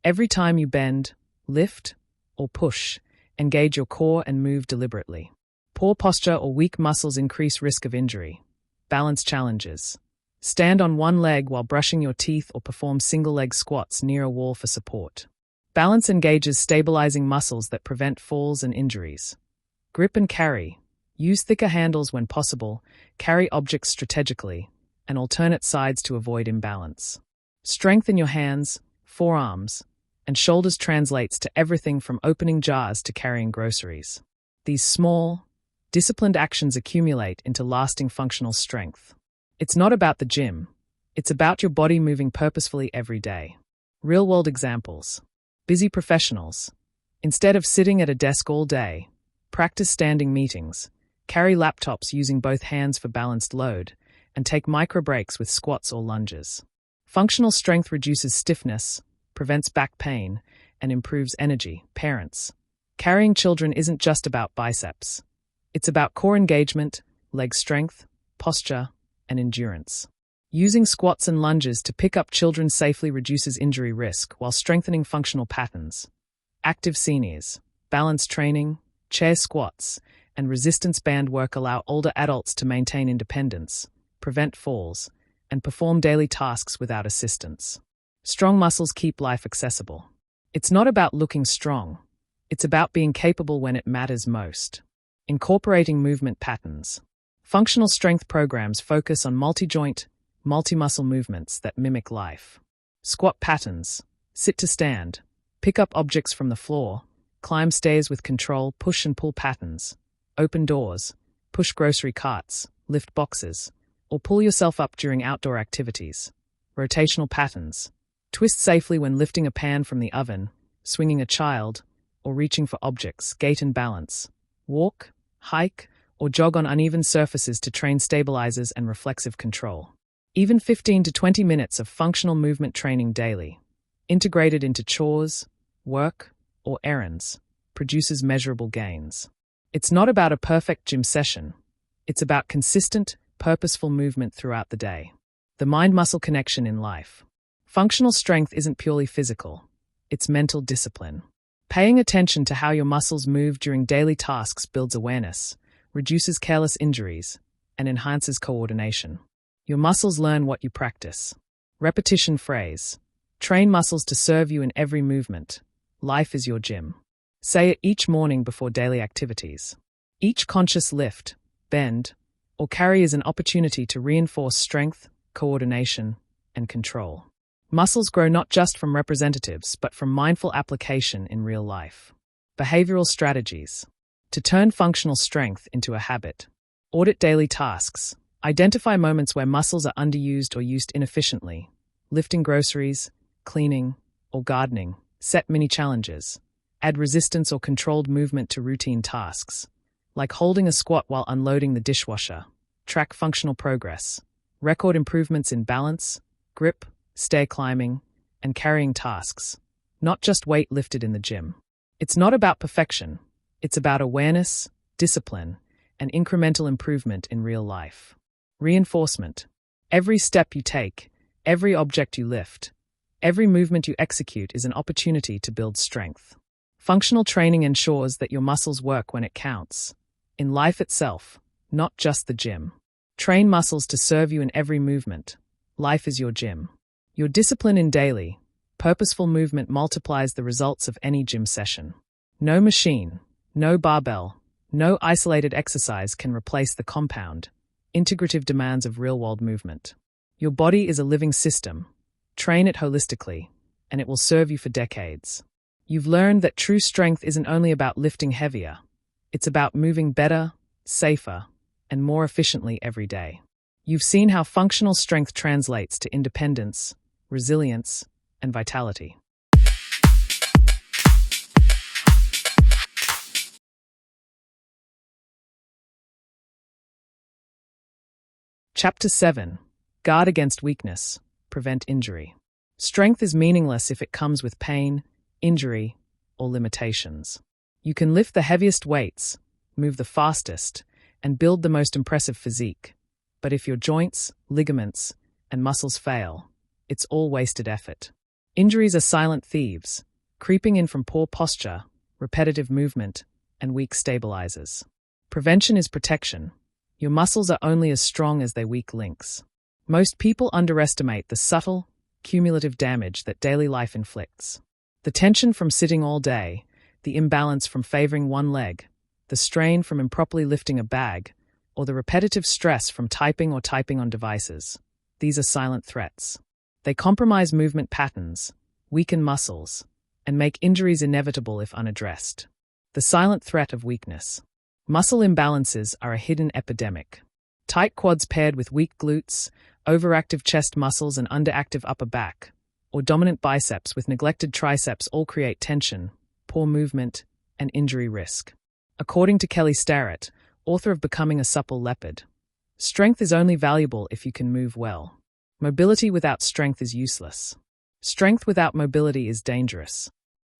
Every time you bend, lift, or push, engage your core and move deliberately. Poor posture or weak muscles increase risk of injury. Balance challenges. Stand on one leg while brushing your teeth or perform single-leg squats near a wall for support. Balance engages stabilizing muscles that prevent falls and injuries. Grip and carry. Use thicker handles when possible, carry objects strategically, and alternate sides to avoid imbalance. Strength in your hands, forearms, and shoulders translates to everything from opening jars to carrying groceries. These small, disciplined actions accumulate into lasting functional strength. It's not about the gym. It's about your body moving purposefully every day. Real-world examples. Busy professionals. Instead of sitting at a desk all day, practice standing meetings, carry laptops using both hands for balanced load, and take micro breaks with squats or lunges. Functional strength reduces stiffness, prevents back pain, and improves energy. Parents. Carrying children isn't just about biceps. It's about core engagement, leg strength, posture, and endurance. Using squats and lunges to pick up children safely reduces injury risk while strengthening functional patterns. Active seniors, balance training, chair squats, and resistance band work allow older adults to maintain independence, prevent falls, and perform daily tasks without assistance. Strong muscles keep life accessible. It's not about looking strong. It's about being capable when it matters most. Incorporating movement patterns. Functional strength programs focus on multi-joint, multi-muscle movements that mimic life. Squat patterns. Sit to stand. Pick up objects from the floor. Climb stairs with control, push and pull patterns. Open doors. Push grocery carts. Lift boxes. Or pull yourself up during outdoor activities. Rotational patterns. Twist safely when lifting a pan from the oven, swinging a child, or reaching for objects. Gait and balance. Walk, hike, or jog on uneven surfaces to train stabilizers and reflexive control. Even 15 to 20 minutes of functional movement training daily, integrated into chores, work, or errands, produces measurable gains. It's not about a perfect gym session. It's about consistent, purposeful movement throughout the day. The mind-muscle connection in life. Functional strength isn't purely physical. It's mental discipline. Paying attention to how your muscles move during daily tasks builds awareness, reduces careless injuries, and enhances coordination. Your muscles learn what you practice. Repetition phrase. Train muscles to serve you in every movement. Life is your gym. Say it each morning before daily activities. Each conscious lift, bend, or carry is an opportunity to reinforce strength, coordination, and control. Muscles grow not just from representatives, but from mindful application in real life. Behavioral strategies. To turn functional strength into a habit. Audit daily tasks. Identify moments where muscles are underused or used inefficiently. Lifting groceries, cleaning, or gardening. Set mini challenges. Add resistance or controlled movement to routine tasks, like holding a squat while unloading the dishwasher. Track functional progress. Record improvements in balance, grip, stair climbing, and carrying tasks, not just weight lifted in the gym. It's not about perfection. It's about awareness, discipline, and incremental improvement in real life. Reinforcement. Every step you take, every object you lift, every movement you execute is an opportunity to build strength. Functional training ensures that your muscles work when it counts. In life itself, not just the gym. Train muscles to serve you in every movement. Life is your gym. Your discipline in daily, purposeful movement multiplies the results of any gym session. No machine, no barbell, no isolated exercise can replace the compound, integrative demands of real-world movement. Your body is a living system. Train it holistically, and it will serve you for decades. You've learned that true strength isn't only about lifting heavier. It's about moving better, safer, and more efficiently every day. You've seen how functional strength translates to independence, resilience, and vitality. Chapter 7. Guard against weakness. Prevent injury. Strength is meaningless if it comes with pain, injury, or limitations. You can lift the heaviest weights, move the fastest, and build the most impressive physique. But if your joints, ligaments, and muscles fail, it's all wasted effort. Injuries are silent thieves, creeping in from poor posture, repetitive movement, and weak stabilizers. Prevention is protection. Your muscles are only as strong as their weak links. Most people underestimate the subtle, cumulative damage that daily life inflicts. The tension from sitting all day, the imbalance from favoring one leg, the strain from improperly lifting a bag, or the repetitive stress from typing on devices. These are silent threats. They compromise movement patterns, weaken muscles, and make injuries inevitable if unaddressed. The silent threat of weakness. Muscle imbalances are a hidden epidemic. Tight quads paired with weak glutes, overactive chest muscles and underactive upper back, or dominant biceps with neglected triceps all create tension, poor movement, and injury risk. According to Kelly Starrett, author of Becoming a Supple Leopard, strength is only valuable if you can move well. Mobility without strength is useless. Strength without mobility is dangerous.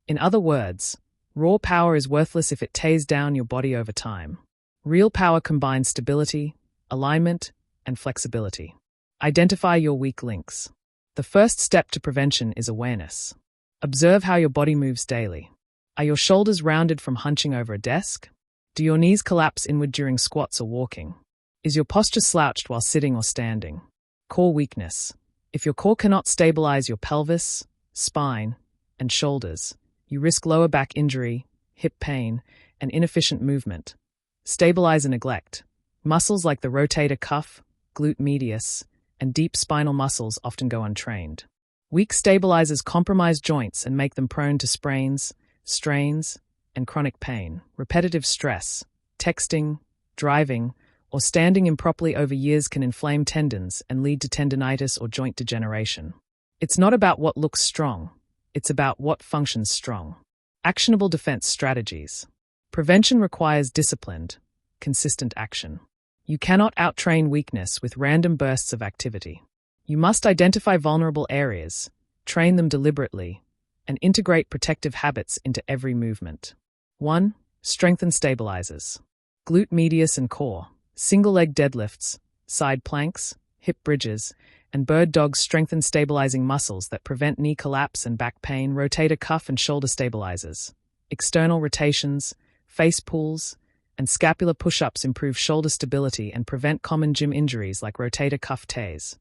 In other words, raw power is worthless if it tears down your body over time. Real power combines stability, alignment, and flexibility. Identify your weak links. The first step to prevention is awareness. Observe how your body moves daily. Are your shoulders rounded from hunching over a desk? Do your knees collapse inward during squats or walking? Is your posture slouched while sitting or standing? Core weakness. If your core cannot stabilize your pelvis, spine, and shoulders, you risk lower back injury, hip pain, and inefficient movement. Stabilize and neglect. Muscles like the rotator cuff, glute medius, and deep spinal muscles often go untrained. Weak stabilizers compromise joints and make them prone to sprains, strains, and chronic pain. Repetitive stress, texting, driving, or standing improperly over years can inflame tendons and lead to tendinitis or joint degeneration. It's not about what looks strong, it's about what functions strong. Actionable defense strategies. Prevention requires disciplined, consistent action. You cannot outtrain weakness with random bursts of activity. You must identify vulnerable areas, train them deliberately, and integrate protective habits into every movement. 1. Strengthen stabilizers. Glute medius and core, single-leg deadlifts, side planks, hip bridges, and bird dogs strengthen stabilizing muscles that prevent knee collapse and back pain. Rotator cuff and shoulder stabilizers. External rotations, face pulls, and scapular push-ups improve shoulder stability and prevent common gym injuries like rotator cuff tears.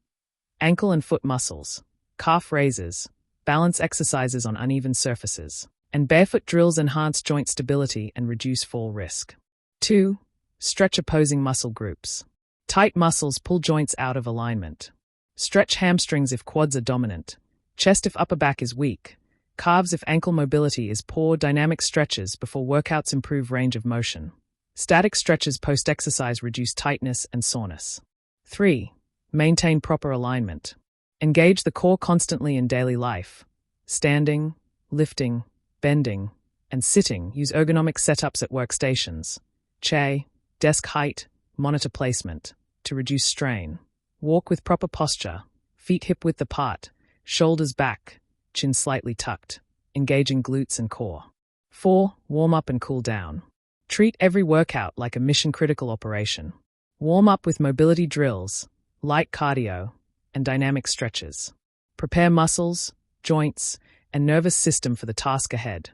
Ankle and foot muscles, calf raises, balance exercises on uneven surfaces, and barefoot drills enhance joint stability and reduce fall risk. 2. Stretch opposing muscle groups. Tight muscles pull joints out of alignment. Stretch hamstrings if quads are dominant, chest if upper back is weak, calves if ankle mobility is poor. Dynamic stretches before workouts improve range of motion. Static stretches post-exercise reduce tightness and soreness. 3. Maintain proper alignment. Engage the core constantly in daily life. Standing, lifting, bending, and sitting. Use ergonomic setups at workstations, chair, desk height, monitor placement, to reduce strain. Walk with proper posture, feet hip-width apart, shoulders back, chin slightly tucked, engaging glutes and core. 4. Warm up and cool down. Treat every workout like a mission-critical operation. Warm up with mobility drills, light cardio, and dynamic stretches. Prepare muscles, joints, and nervous system for the task ahead.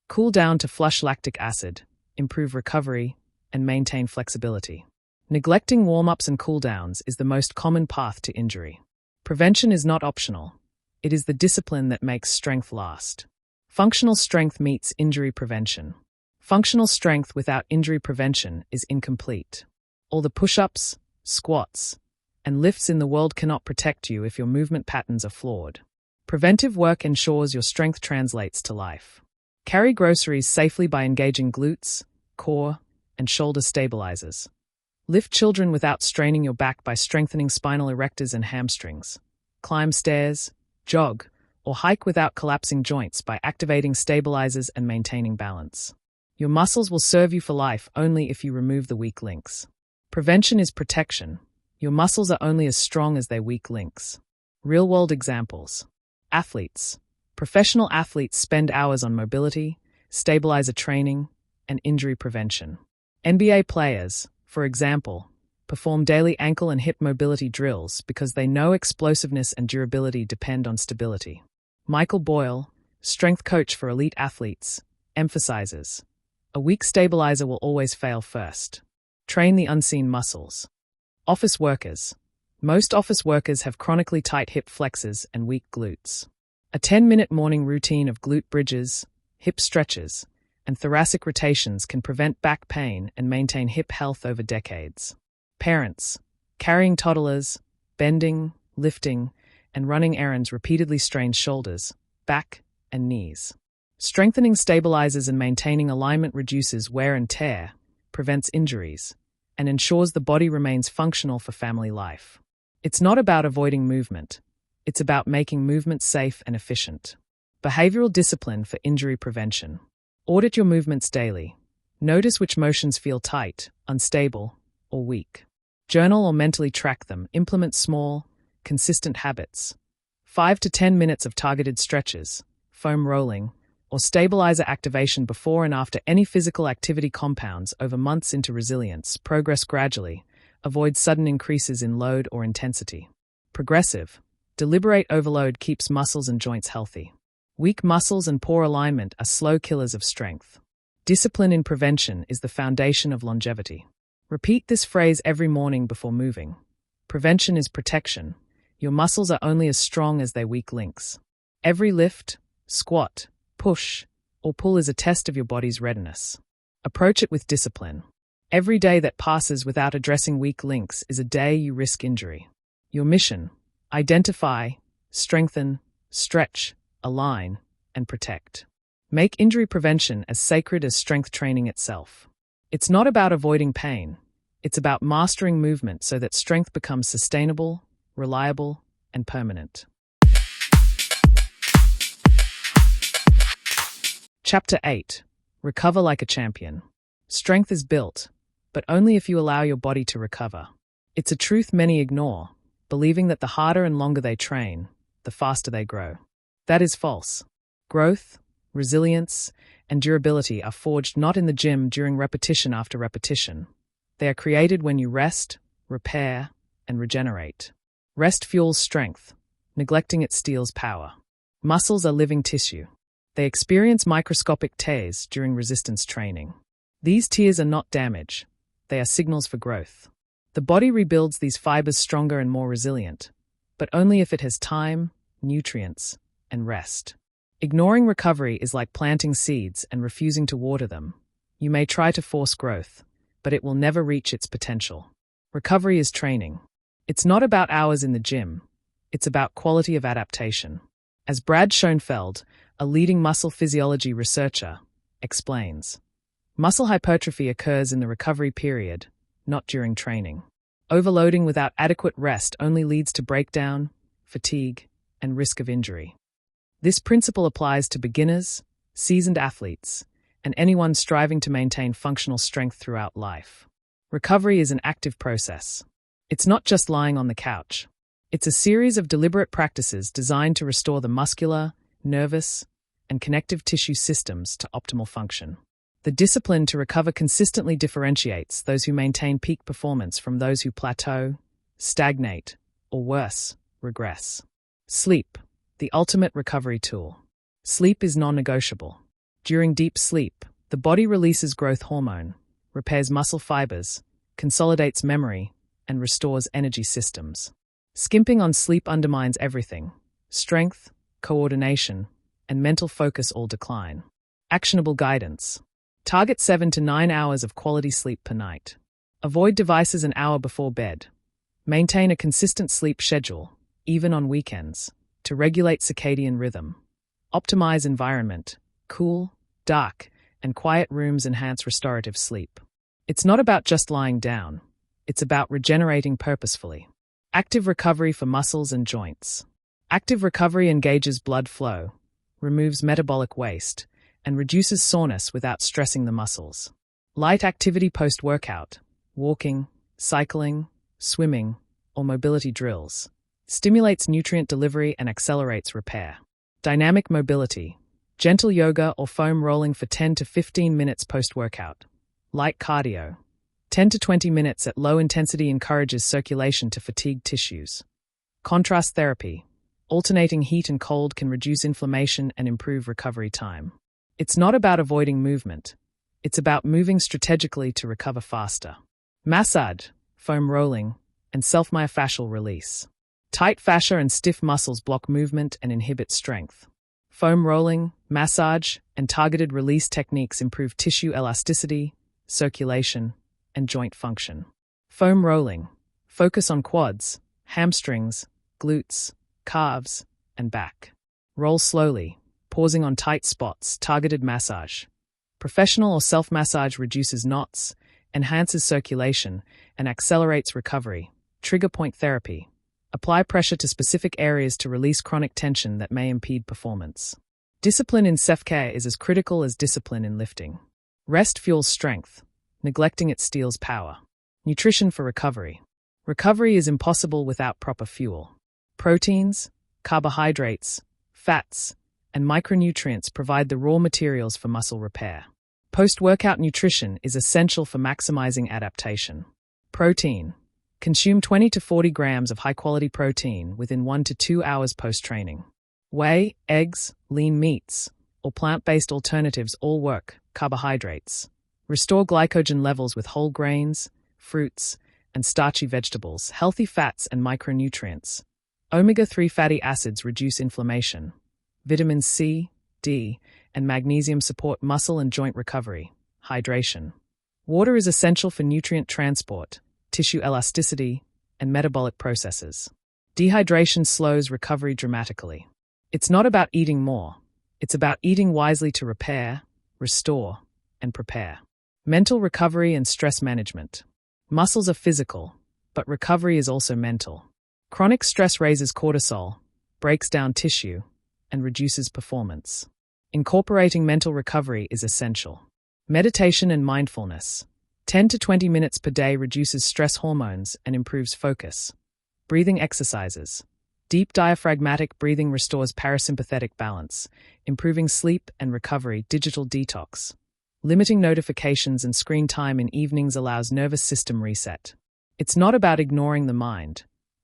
Cool down to flush lactic acid, improve recovery, and maintain flexibility. Neglecting warm-ups and cool-downs is the most common path to injury. Prevention is not optional. It is the discipline that makes strength last. Functional strength meets injury prevention. Functional strength without injury prevention is incomplete. All the push-ups, squats, and lifts in the world cannot protect you if your movement patterns are flawed. Preventive work ensures your strength translates to life. Carry groceries safely by engaging glutes, core, and shoulder stabilizers. Lift children without straining your back by strengthening spinal erectors and hamstrings. Climb stairs, jog, or hike without collapsing joints by activating stabilizers and maintaining balance. Your muscles will serve you for life only if you remove the weak links. Prevention is protection. Your muscles are only as strong as their weak links. Real-world examples. Athletes. Professional athletes spend hours on mobility, stabilizer training, and injury prevention. NBA players, for example, perform daily ankle and hip mobility drills because they know explosiveness and durability depend on stability. Michael Boyle, strength coach for elite athletes, emphasizes, a weak stabilizer will always fail first. Train the unseen muscles. Office workers. Most office workers have chronically tight hip flexors and weak glutes. A 10-minute morning routine of glute bridges, hip stretches, and thoracic rotations can prevent back pain and maintain hip health over decades. Parents. Carrying toddlers, bending, lifting, and running errands repeatedly strains shoulders, back, and knees. Strengthening stabilizers and maintaining alignment reduces wear and tear, prevents injuries, and ensures the body remains functional for family life. It's not about avoiding movement. It's about making movement safe and efficient. Behavioral discipline for injury prevention. Audit your movements daily. Notice which motions feel tight, unstable, or weak. Journal or mentally track them. Implement small, consistent habits. 5 to 10 minutes of targeted stretches, foam rolling, or stabilizer activation before and after any physical activity compounds over months into resilience. Progress gradually. Avoid sudden increases in load or intensity. Progressive. Deliberate overload keeps muscles and joints healthy. Weak muscles and poor alignment are slow killers of strength. Discipline in prevention is the foundation of longevity. Repeat this phrase every morning before moving. Prevention is protection. Your muscles are only as strong as their weak links. Every lift, squat, push, or pull is a test of your body's readiness. Approach it with discipline. Every day that passes without addressing weak links is a day you risk injury. Your mission: identify, strengthen, stretch, align, and protect. Make injury prevention as sacred as strength training itself. It's not about avoiding pain. It's about mastering movement so that strength becomes sustainable, reliable, and permanent. Chapter 8. Recover like a champion. Strength is built, but only if you allow your body to recover. It's a truth many ignore, believing that the harder and longer they train, the faster they grow. That is false. Growth, resilience, and durability are forged not in the gym during repetition after repetition. They are created when you rest, repair, and regenerate. Rest fuels strength. Neglecting it steals power. Muscles are living tissue. They experience microscopic tears during resistance training. These tears are not damage. They are signals for growth. The body rebuilds these fibers stronger and more resilient, but only if it has time, nutrients, and rest. Ignoring recovery is like planting seeds and refusing to water them. You may try to force growth, but it will never reach its potential. Recovery is training. It's not about hours in the gym. It's about quality of adaptation. As Brad Schoenfeld, a leading muscle physiology researcher, explains, muscle hypertrophy occurs in the recovery period, not during training. Overloading without adequate rest only leads to breakdown, fatigue, and risk of injury. This principle applies to beginners, seasoned athletes, and anyone striving to maintain functional strength throughout life. Recovery is an active process. It's not just lying on the couch. It's a series of deliberate practices designed to restore the muscular, nervous, and connective tissue systems to optimal function. The discipline to recover consistently differentiates those who maintain peak performance from those who plateau, stagnate, or worse, regress. Sleep, the ultimate recovery tool. Sleep is non-negotiable. During deep sleep, the body releases growth hormone, repairs muscle fibers, consolidates memory, and restores energy systems. Skimping on sleep undermines everything. Strength, coordination, and mental focus all decline. Actionable guidance. Target 7 to 9 hours of quality sleep per night. Avoid devices an hour before bed. Maintain a consistent sleep schedule, even on weekends, to regulate circadian rhythm. Optimize environment. Cool, dark, and quiet rooms enhance restorative sleep. It's not about just lying down. It's about regenerating purposefully. Active recovery for muscles and joints. Active recovery engages blood flow, removes metabolic waste, and reduces soreness without stressing the muscles. Light activity post-workout, walking, cycling, swimming, or mobility drills, stimulates nutrient delivery and accelerates repair. Dynamic mobility, gentle yoga or foam rolling for 10 to 15 minutes post-workout. Light cardio, 10 to 20 minutes at low intensity encourages circulation to fatigued tissues. Contrast therapy, alternating heat and cold can reduce inflammation and improve recovery time. It's not about avoiding movement. It's about moving strategically to recover faster. Massage, foam rolling, and self-myofascial release. Tight fascia and stiff muscles block movement and inhibit strength. Foam rolling, massage, and targeted release techniques improve tissue elasticity, circulation, and joint function. Foam rolling. Focus on quads, hamstrings, glutes, calves, and back. Roll slowly, pausing on tight spots, targeted massage. Professional or self-massage reduces knots, enhances circulation, and accelerates recovery. Trigger point therapy. Apply pressure to specific areas to release chronic tension that may impede performance. Discipline in self-care is as critical as discipline in lifting. Rest fuels strength. Neglecting it steals power. Nutrition for recovery. Recovery is impossible without proper fuel. Proteins, carbohydrates, fats, and micronutrients provide the raw materials for muscle repair. Post-workout nutrition is essential for maximizing adaptation. Protein. Consume 20 to 40 grams of high-quality protein within 1 to 2 hours post-training. Whey, eggs, lean meats, or plant-based alternatives all work. Carbohydrates. Restore glycogen levels with whole grains, fruits, and starchy vegetables. Healthy fats and micronutrients. Omega-3 fatty acids reduce inflammation. Vitamins C, D, and magnesium support muscle and joint recovery. Hydration. Water is essential for nutrient transport, tissue elasticity, and metabolic processes. Dehydration slows recovery dramatically. It's not about eating more. It's about eating wisely to repair, restore, and prepare. Mental recovery and stress management. Muscles are physical, but recovery is also mental. Chronic stress raises cortisol, breaks down tissue, and reduces performance. Incorporating mental recovery is essential. Meditation and mindfulness. 10 to 20 minutes per day reduces stress hormones and improves focus. Breathing exercises. Deep diaphragmatic breathing restores parasympathetic balance, improving sleep and recovery. Digital detox. Limiting notifications and screen time in evenings allows nervous system reset. It's not about ignoring the mind.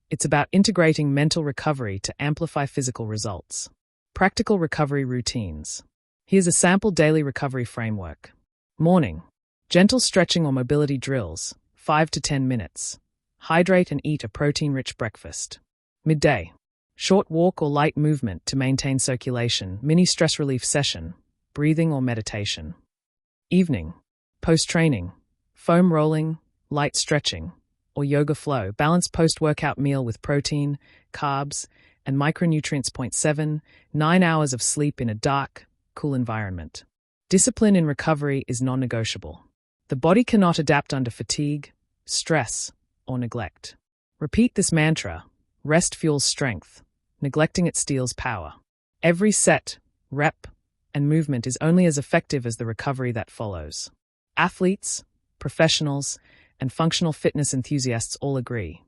It's about integrating mental recovery to amplify physical results. Practical recovery routines. Here's a sample daily recovery framework. Morning. Gentle stretching or mobility drills, 5 to 10 minutes. Hydrate and eat a protein-rich breakfast. Midday. Short walk or light movement to maintain circulation, mini stress relief session, breathing or meditation. Evening. Post-training. Foam rolling, light stretching, or yoga flow. Balanced post-workout meal with protein, carbs, and micronutrients. 7, 9 hours of sleep in a dark, cool environment. Discipline in recovery is non-negotiable. The body cannot adapt under fatigue, stress, or neglect. Repeat this mantra. Rest fuels strength. Neglecting it steals power. Every set, rep, and movement is only as effective as the recovery that follows. Athletes, professionals, and functional fitness enthusiasts all agree.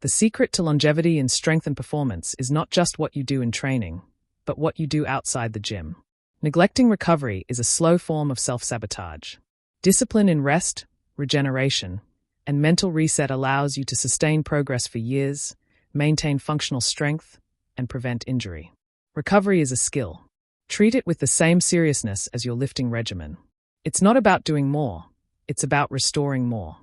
The secret to longevity in strength and performance is not just what you do in training, but what you do outside the gym. Neglecting recovery is a slow form of self-sabotage. Discipline in rest, regeneration, and mental reset allows you to sustain progress for years, maintain functional strength, and prevent injury. Recovery is a skill. Treat it with the same seriousness as your lifting regimen. It's not about doing more, it's about restoring more.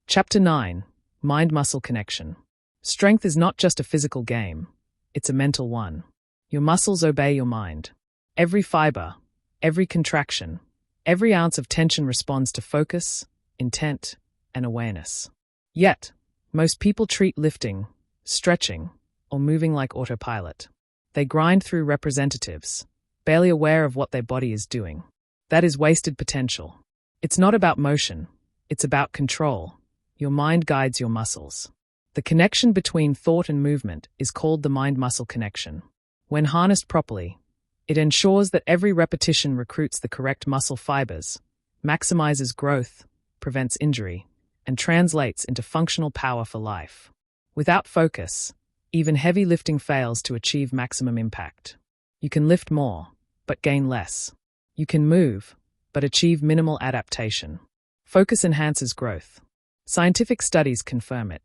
Chapter 9. Mind-Muscle Connection. Strength is not just a physical game, it's a mental one. Your muscles obey your mind. Every fiber, every contraction, every ounce of tension responds to focus, intent, and awareness. Yet, most people treat lifting, stretching, or moving like autopilot. They grind through representatives, barely aware of what their body is doing. That is wasted potential. It's not about motion, it's about control. Your mind guides your muscles. The connection between thought and movement is called the mind-muscle connection. When harnessed properly, it ensures that every repetition recruits the correct muscle fibers, maximizes growth, prevents injury, and translates into functional power for life. Without focus, even heavy lifting fails to achieve maximum impact. You can lift more, but gain less. You can move, but achieve minimal adaptation. Focus enhances growth. Scientific studies confirm it.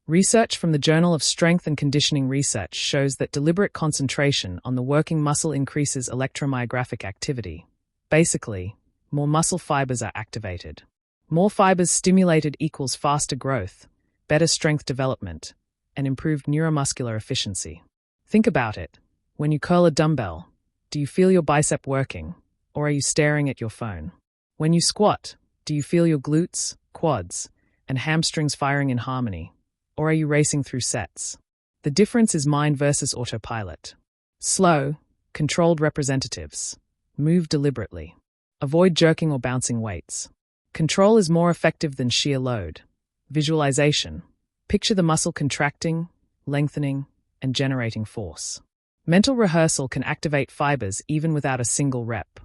Research from the Journal of Strength and Conditioning Research shows that deliberate concentration on the working muscle increases electromyographic activity. Basically, more muscle fibers are activated. More fibers stimulated equals faster growth, better strength development, and improved neuromuscular efficiency. Think about it. When you curl a dumbbell, do you feel your bicep working, or are you staring at your phone? When you squat, do you feel your glutes, quads, and hamstrings firing in harmony, or are you racing through sets? The difference is mind versus autopilot. Slow, controlled representatives. Move deliberately. Avoid jerking or bouncing weights. Control is more effective than sheer load. Visualization. Picture the muscle contracting, lengthening, and generating force. Mental rehearsal can activate fibers even without a single rep.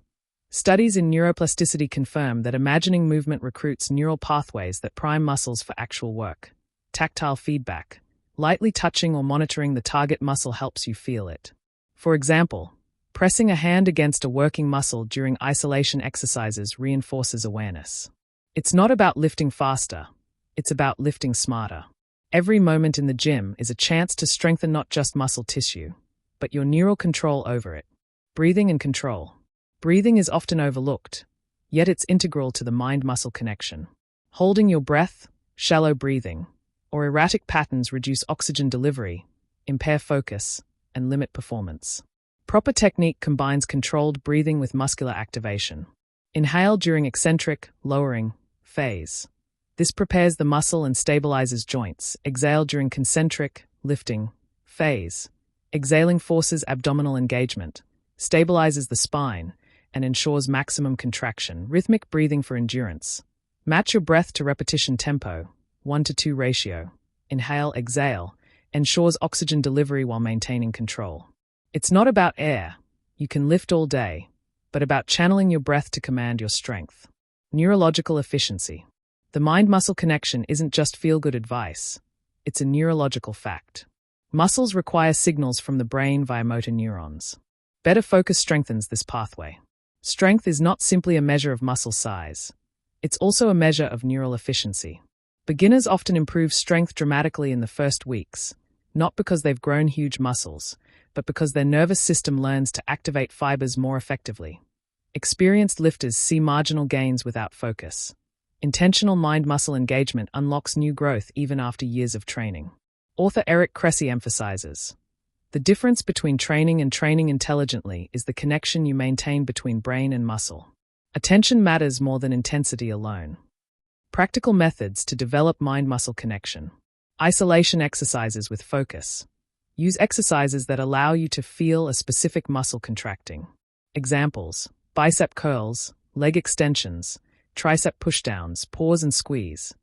Studies in neuroplasticity confirm that imagining movement recruits neural pathways that prime muscles for actual work. Tactile feedback. Lightly touching or monitoring the target muscle helps you feel it. For example, pressing a hand against a working muscle during isolation exercises reinforces awareness. It's not about lifting faster, it's about lifting smarter. Every moment in the gym is a chance to strengthen not just muscle tissue, but your neural control over it. Breathing and control. Breathing is often overlooked, yet it's integral to the mind-muscle connection. Holding your breath, shallow breathing, or erratic patterns reduce oxygen delivery, impair focus, and limit performance. Proper technique combines controlled breathing with muscular activation. Inhale during eccentric, lowering phase. This prepares the muscle and stabilizes joints. Exhale during concentric, lifting phase. Exhaling forces abdominal engagement, stabilizes the spine, and ensures maximum contraction. Rhythmic breathing for endurance. Match your breath to repetition tempo, 1:2 ratio. Inhale, exhale, ensures oxygen delivery while maintaining control. It's not about air, you can lift all day, but about channeling your breath to command your strength. Neurological efficiency. The mind-muscle connection isn't just feel-good advice, it's a neurological fact. Muscles require signals from the brain via motor neurons. Better focus strengthens this pathway. Strength is not simply a measure of muscle size, it's also a measure of neural efficiency. Beginners often improve strength dramatically in the first weeks, not because they've grown huge muscles, but because their nervous system learns to activate fibers more effectively. Experienced lifters see marginal gains without focus. Intentional mind-muscle engagement unlocks new growth even after years of training. Author Eric Cressey emphasizes, the difference between training and training intelligently is the connection you maintain between brain and muscle. Attention matters more than intensity alone. Practical methods to develop mind-muscle connection. Isolation exercises with focus. Use exercises that allow you to feel a specific muscle contracting. Examples: bicep curls, leg extensions, tricep pushdowns. Pause and squeeze.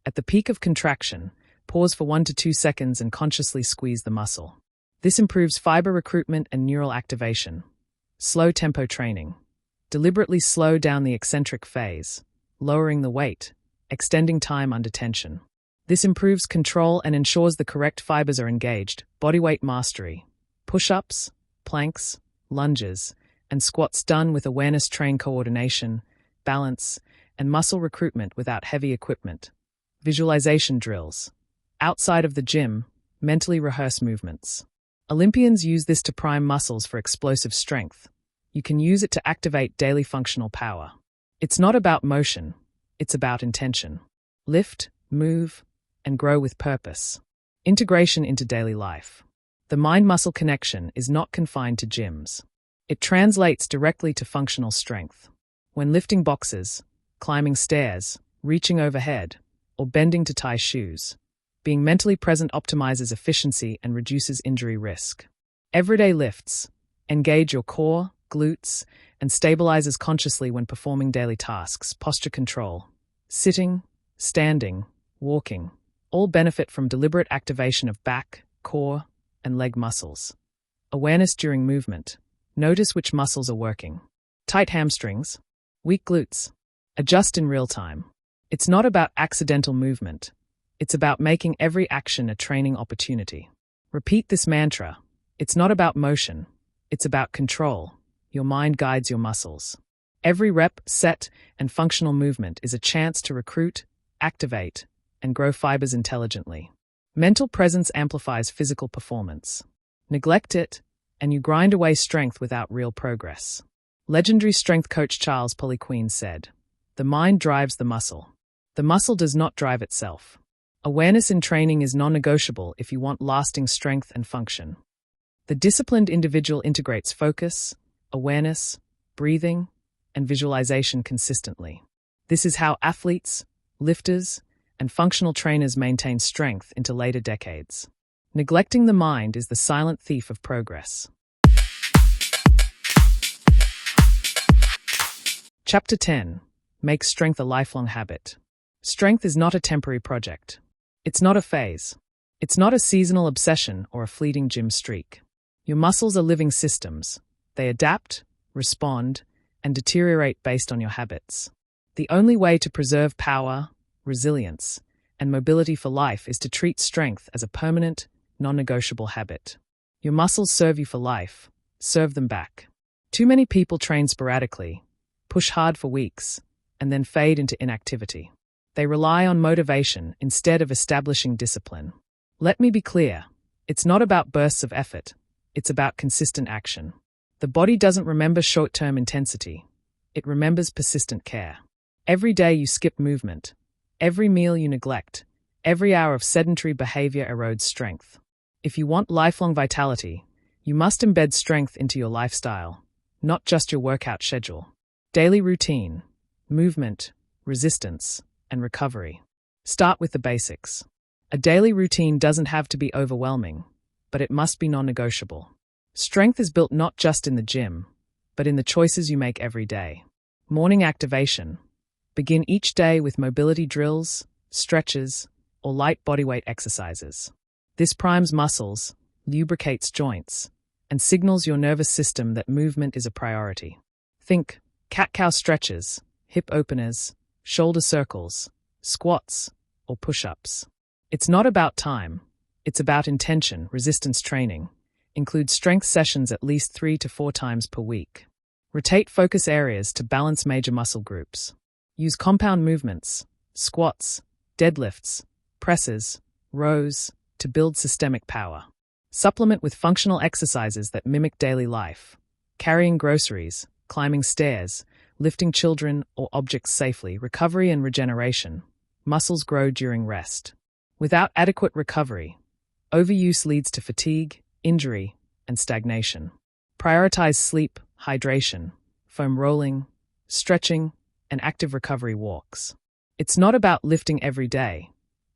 At the peak of contraction, pause for 1 to 2 seconds and consciously squeeze the muscle. This improves fiber recruitment and neural activation. Slow tempo training. Deliberately slow down the eccentric phase, lowering the weight, extending time under tension. This improves control and ensures the correct fibers are engaged. Bodyweight mastery. Push-ups, planks, lunges, and squats done with awareness train coordination, balance, and muscle recruitment without heavy equipment. Visualization drills. Outside of the gym, mentally rehearse movements. Olympians use this to prime muscles for explosive strength. You can use it to activate daily functional power. It's not about motion, it's about intention. Lift, move, and grow with purpose. Integration into daily life. The mind-muscle connection is not confined to gyms. It translates directly to functional strength. When lifting boxes, climbing stairs, reaching overhead, or bending to tie shoes, being mentally present optimizes efficiency and reduces injury risk. Everyday lifts. Engage your core, glutes, and stabilizes consciously when performing daily tasks. Posture control. Sitting, standing, walking, all benefit from deliberate activation of back, core, and leg muscles. Awareness during movement. Notice which muscles are working. Tight hamstrings, weak glutes. Adjust in real time. It's not about accidental movement. It's about making every action a training opportunity. Repeat this mantra. It's not about motion. It's about control. Your mind guides your muscles. Every rep, set, and functional movement is a chance to recruit, activate, and grow fibers intelligently. Mental presence amplifies physical performance. Neglect it, and you grind away strength without real progress. Legendary strength coach Charles Poliquin said, "The mind drives the muscle. The muscle does not drive itself." Awareness in training is non-negotiable if you want lasting strength and function. The disciplined individual integrates focus, awareness, breathing, and visualization consistently. This is how athletes, lifters, and functional trainers maintain strength into later decades. Neglecting the mind is the silent thief of progress. Chapter 10. Make strength a lifelong habit. Strength is not a temporary project. It's not a phase. It's not a seasonal obsession or a fleeting gym streak. Your muscles are living systems. They adapt, respond, and deteriorate based on your habits. The only way to preserve power, resilience, and mobility for life is to treat strength as a permanent, non-negotiable habit. Your muscles serve you for life. Serve them back. Too many people train sporadically, push hard for weeks, and then fade into inactivity. They rely on motivation instead of establishing discipline. Let me be clear. It's not about bursts of effort. It's about consistent action. The body doesn't remember short-term intensity. It remembers persistent care. Every day you skip movement. Every meal you neglect. Every hour of sedentary behavior erodes strength. If you want lifelong vitality, you must embed strength into your lifestyle, not just your workout schedule. Daily routine, movement, resistance, and recovery. Start with the basics. A daily routine doesn't have to be overwhelming, but it must be non-negotiable. Strength is built not just in the gym, but in the choices you make every day. Morning activation. Begin each day with mobility drills, stretches, or light bodyweight exercises. This primes muscles, lubricates joints, and signals your nervous system that movement is a priority. Think cat-cow stretches, hip openers, shoulder circles, squats, or push-ups. It's not about time. It's about intention. Resistance training. Include strength sessions at least 3 to 4 times per week. Rotate focus areas to balance major muscle groups. Use compound movements, squats, deadlifts, presses, rows, to build systemic power. Supplement with functional exercises that mimic daily life. Carrying groceries, climbing stairs, lifting children or objects safely. Recovery and regeneration. Muscles grow during rest. Without adequate recovery, overuse leads to fatigue, injury, and stagnation. Prioritize sleep, hydration, foam rolling, stretching, and active recovery walks. It's not about lifting every day.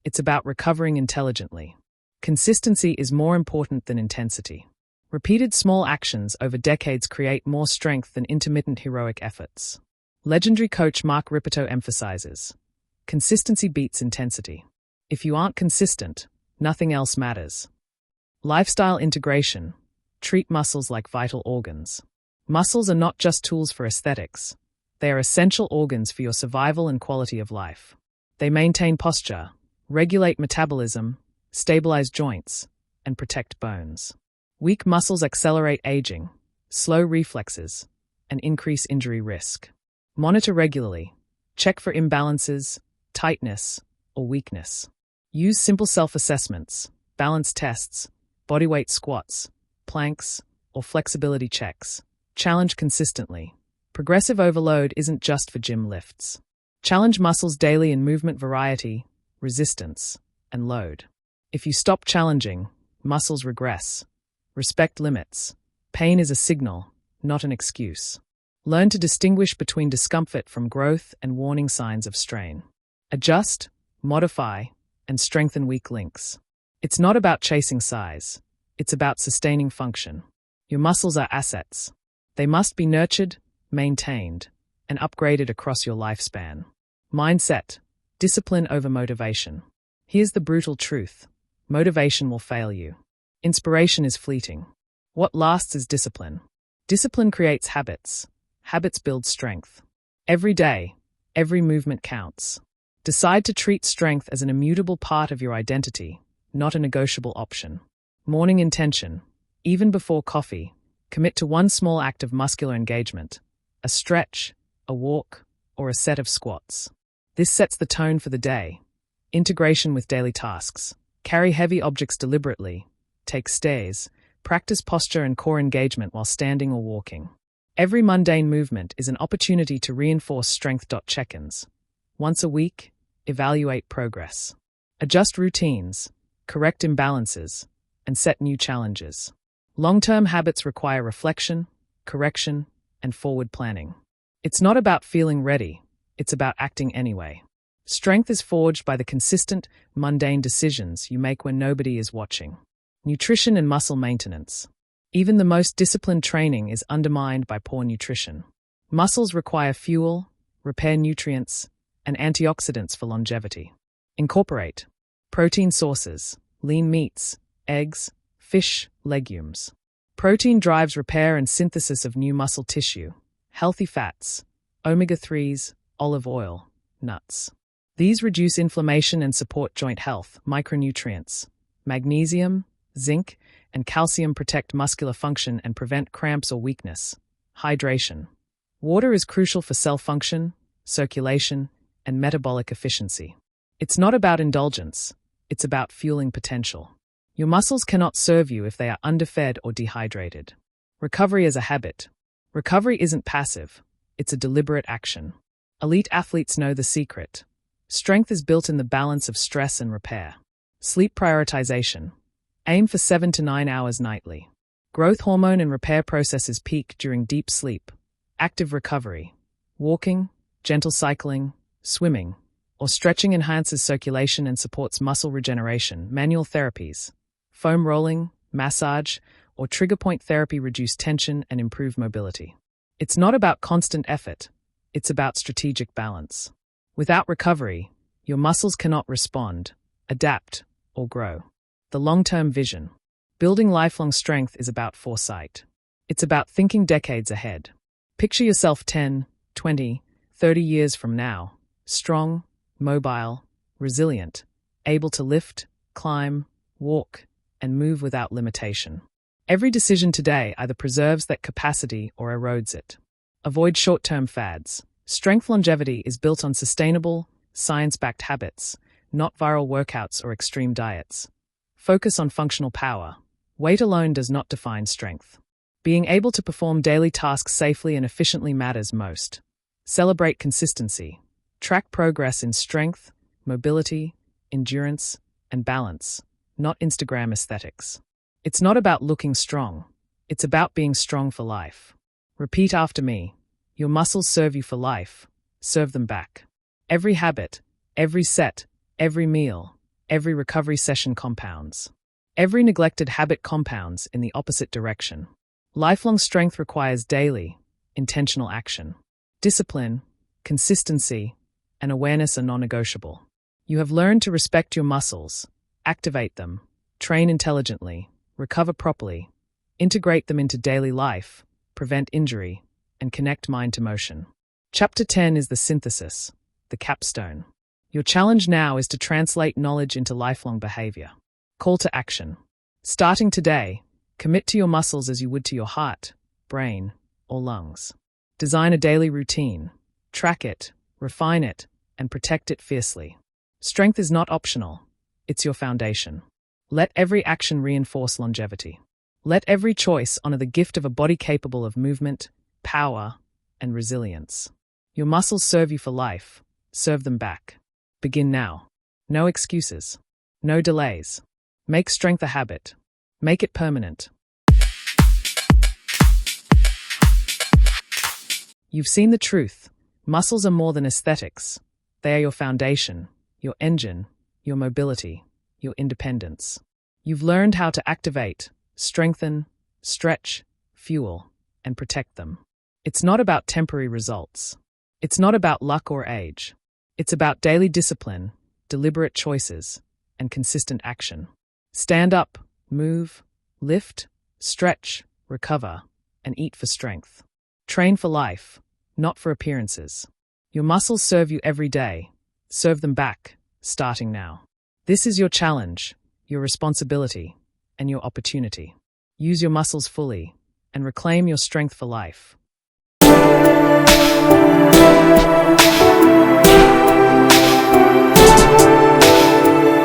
It's about recovering intelligently. Consistency is more important than intensity. Repeated small actions over decades create more strength than intermittent heroic efforts. Legendary coach Mark Rippetoe emphasizes, consistency beats intensity. If you aren't consistent, nothing else matters. Lifestyle integration. Treat muscles like vital organs. Muscles are not just tools for aesthetics. They are essential organs for your survival and quality of life. They maintain posture, regulate metabolism, stabilize joints, and protect bones. Weak muscles accelerate aging, slow reflexes, and increase injury risk. Monitor regularly. Check for imbalances, tightness, or weakness. Use simple self-assessments, balance tests, bodyweight squats, planks, or flexibility checks. Challenge consistently. Progressive overload isn't just for gym lifts. Challenge muscles daily in movement variety, resistance, and load. If you stop challenging, muscles regress. Respect limits. Pain is a signal, not an excuse. Learn to distinguish between discomfort from growth and warning signs of strain. Adjust, modify, and strengthen weak links. It's not about chasing size. It's about sustaining function. Your muscles are assets. They must be nurtured, maintained, and upgraded across your lifespan. Mindset: discipline over motivation. Here's the brutal truth: motivation will fail you. Inspiration is fleeting. What lasts is discipline. Discipline creates habits. Habits build strength. Every day, every movement counts. Decide to treat strength as an immutable part of your identity, not a negotiable option. Morning intention: even before coffee, commit to one small act of muscular engagement: a stretch, a walk, or a set of squats. This sets the tone for the day. Integration with daily tasks: carry heavy objects deliberately, take stairs, practice posture and core engagement while standing or walking. Every mundane movement is an opportunity to reinforce strength. Check-ins. Once a week, evaluate progress. Adjust routines, correct imbalances, and set new challenges. Long-term habits require reflection, correction, and forward planning. It's not about feeling ready, it's about acting anyway. Strength is forged by the consistent, mundane decisions you make when nobody is watching. Nutrition and muscle maintenance. Even the most disciplined training is undermined by poor nutrition. Muscles require fuel, repair nutrients, and antioxidants for longevity. Incorporate protein sources: lean meats, eggs, fish, legumes. Protein drives repair and synthesis of new muscle tissue. Healthy fats: omega-3s, olive oil, nuts. These reduce inflammation and support joint health. Micronutrients: magnesium, zinc, and calcium protect muscular function and prevent cramps or weakness. Hydration. Water is crucial for cell function, circulation, and metabolic efficiency. It's not about indulgence, it's about fueling potential. Your muscles cannot serve you if they are underfed or dehydrated. Recovery as a habit. Recovery isn't passive, it's a deliberate action. Elite athletes know the secret. Strength is built in the balance of stress and repair. Sleep prioritization. Aim for 7 to 9 hours nightly. Growth hormone and repair processes peak during deep sleep. Active recovery. Walking, gentle cycling, swimming, or stretching enhances circulation and supports muscle regeneration. Manual therapies. Foam rolling, massage, or trigger point therapy reduce tension and improve mobility. It's not about constant effort, it's about strategic balance. Without recovery, your muscles cannot respond, adapt, or grow. The long-term vision. Building lifelong strength is about foresight. It's about thinking decades ahead. Picture yourself 10, 20, 30 years from now, strong, mobile, resilient, able to lift, climb, walk, and move without limitation. Every decision today either preserves that capacity or erodes it. Avoid short-term fads. Strength longevity is built on sustainable, science-backed habits, not viral workouts or extreme diets. Focus on functional power. Weight alone does not define strength. Being able to perform daily tasks safely and efficiently matters most. Celebrate consistency. Track progress in strength, mobility, endurance, and balance, not Instagram aesthetics. It's not about looking strong. It's about being strong for life. Repeat after me. Your muscles serve you for life. Serve them back. Every habit, every set, every meal, every recovery session compounds. Every neglected habit compounds in the opposite direction. Lifelong strength requires daily, intentional action. Discipline, consistency, and awareness are non-negotiable. You have learned to respect your muscles, activate them, train intelligently, recover properly, integrate them into daily life, prevent injury, and connect mind to motion. Chapter 10 is the synthesis, the capstone. Your challenge now is to translate knowledge into lifelong behavior. Call to action. Starting today, commit to your muscles as you would to your heart, brain, or lungs. Design a daily routine. Track it, refine it, and protect it fiercely. Strength is not optional. It's your foundation. Let every action reinforce longevity. Let every choice honor the gift of a body capable of movement, power, and resilience. Your muscles serve you for life. Serve them back. Begin now. No excuses. No delays. Make strength a habit. Make it permanent. You've seen the truth. Muscles are more than aesthetics. They are your foundation, your engine, your mobility, your independence. You've learned how to activate, strengthen, stretch, fuel, and protect them. It's not about temporary results. It's not about luck or age. It's about daily discipline, deliberate choices, and consistent action. Stand up, move, lift, stretch, recover, and eat for strength. Train for life, not for appearances. Your muscles serve you every day. Serve them back, starting now. This is your challenge, your responsibility, and your opportunity. Use your muscles fully and reclaim your strength for life.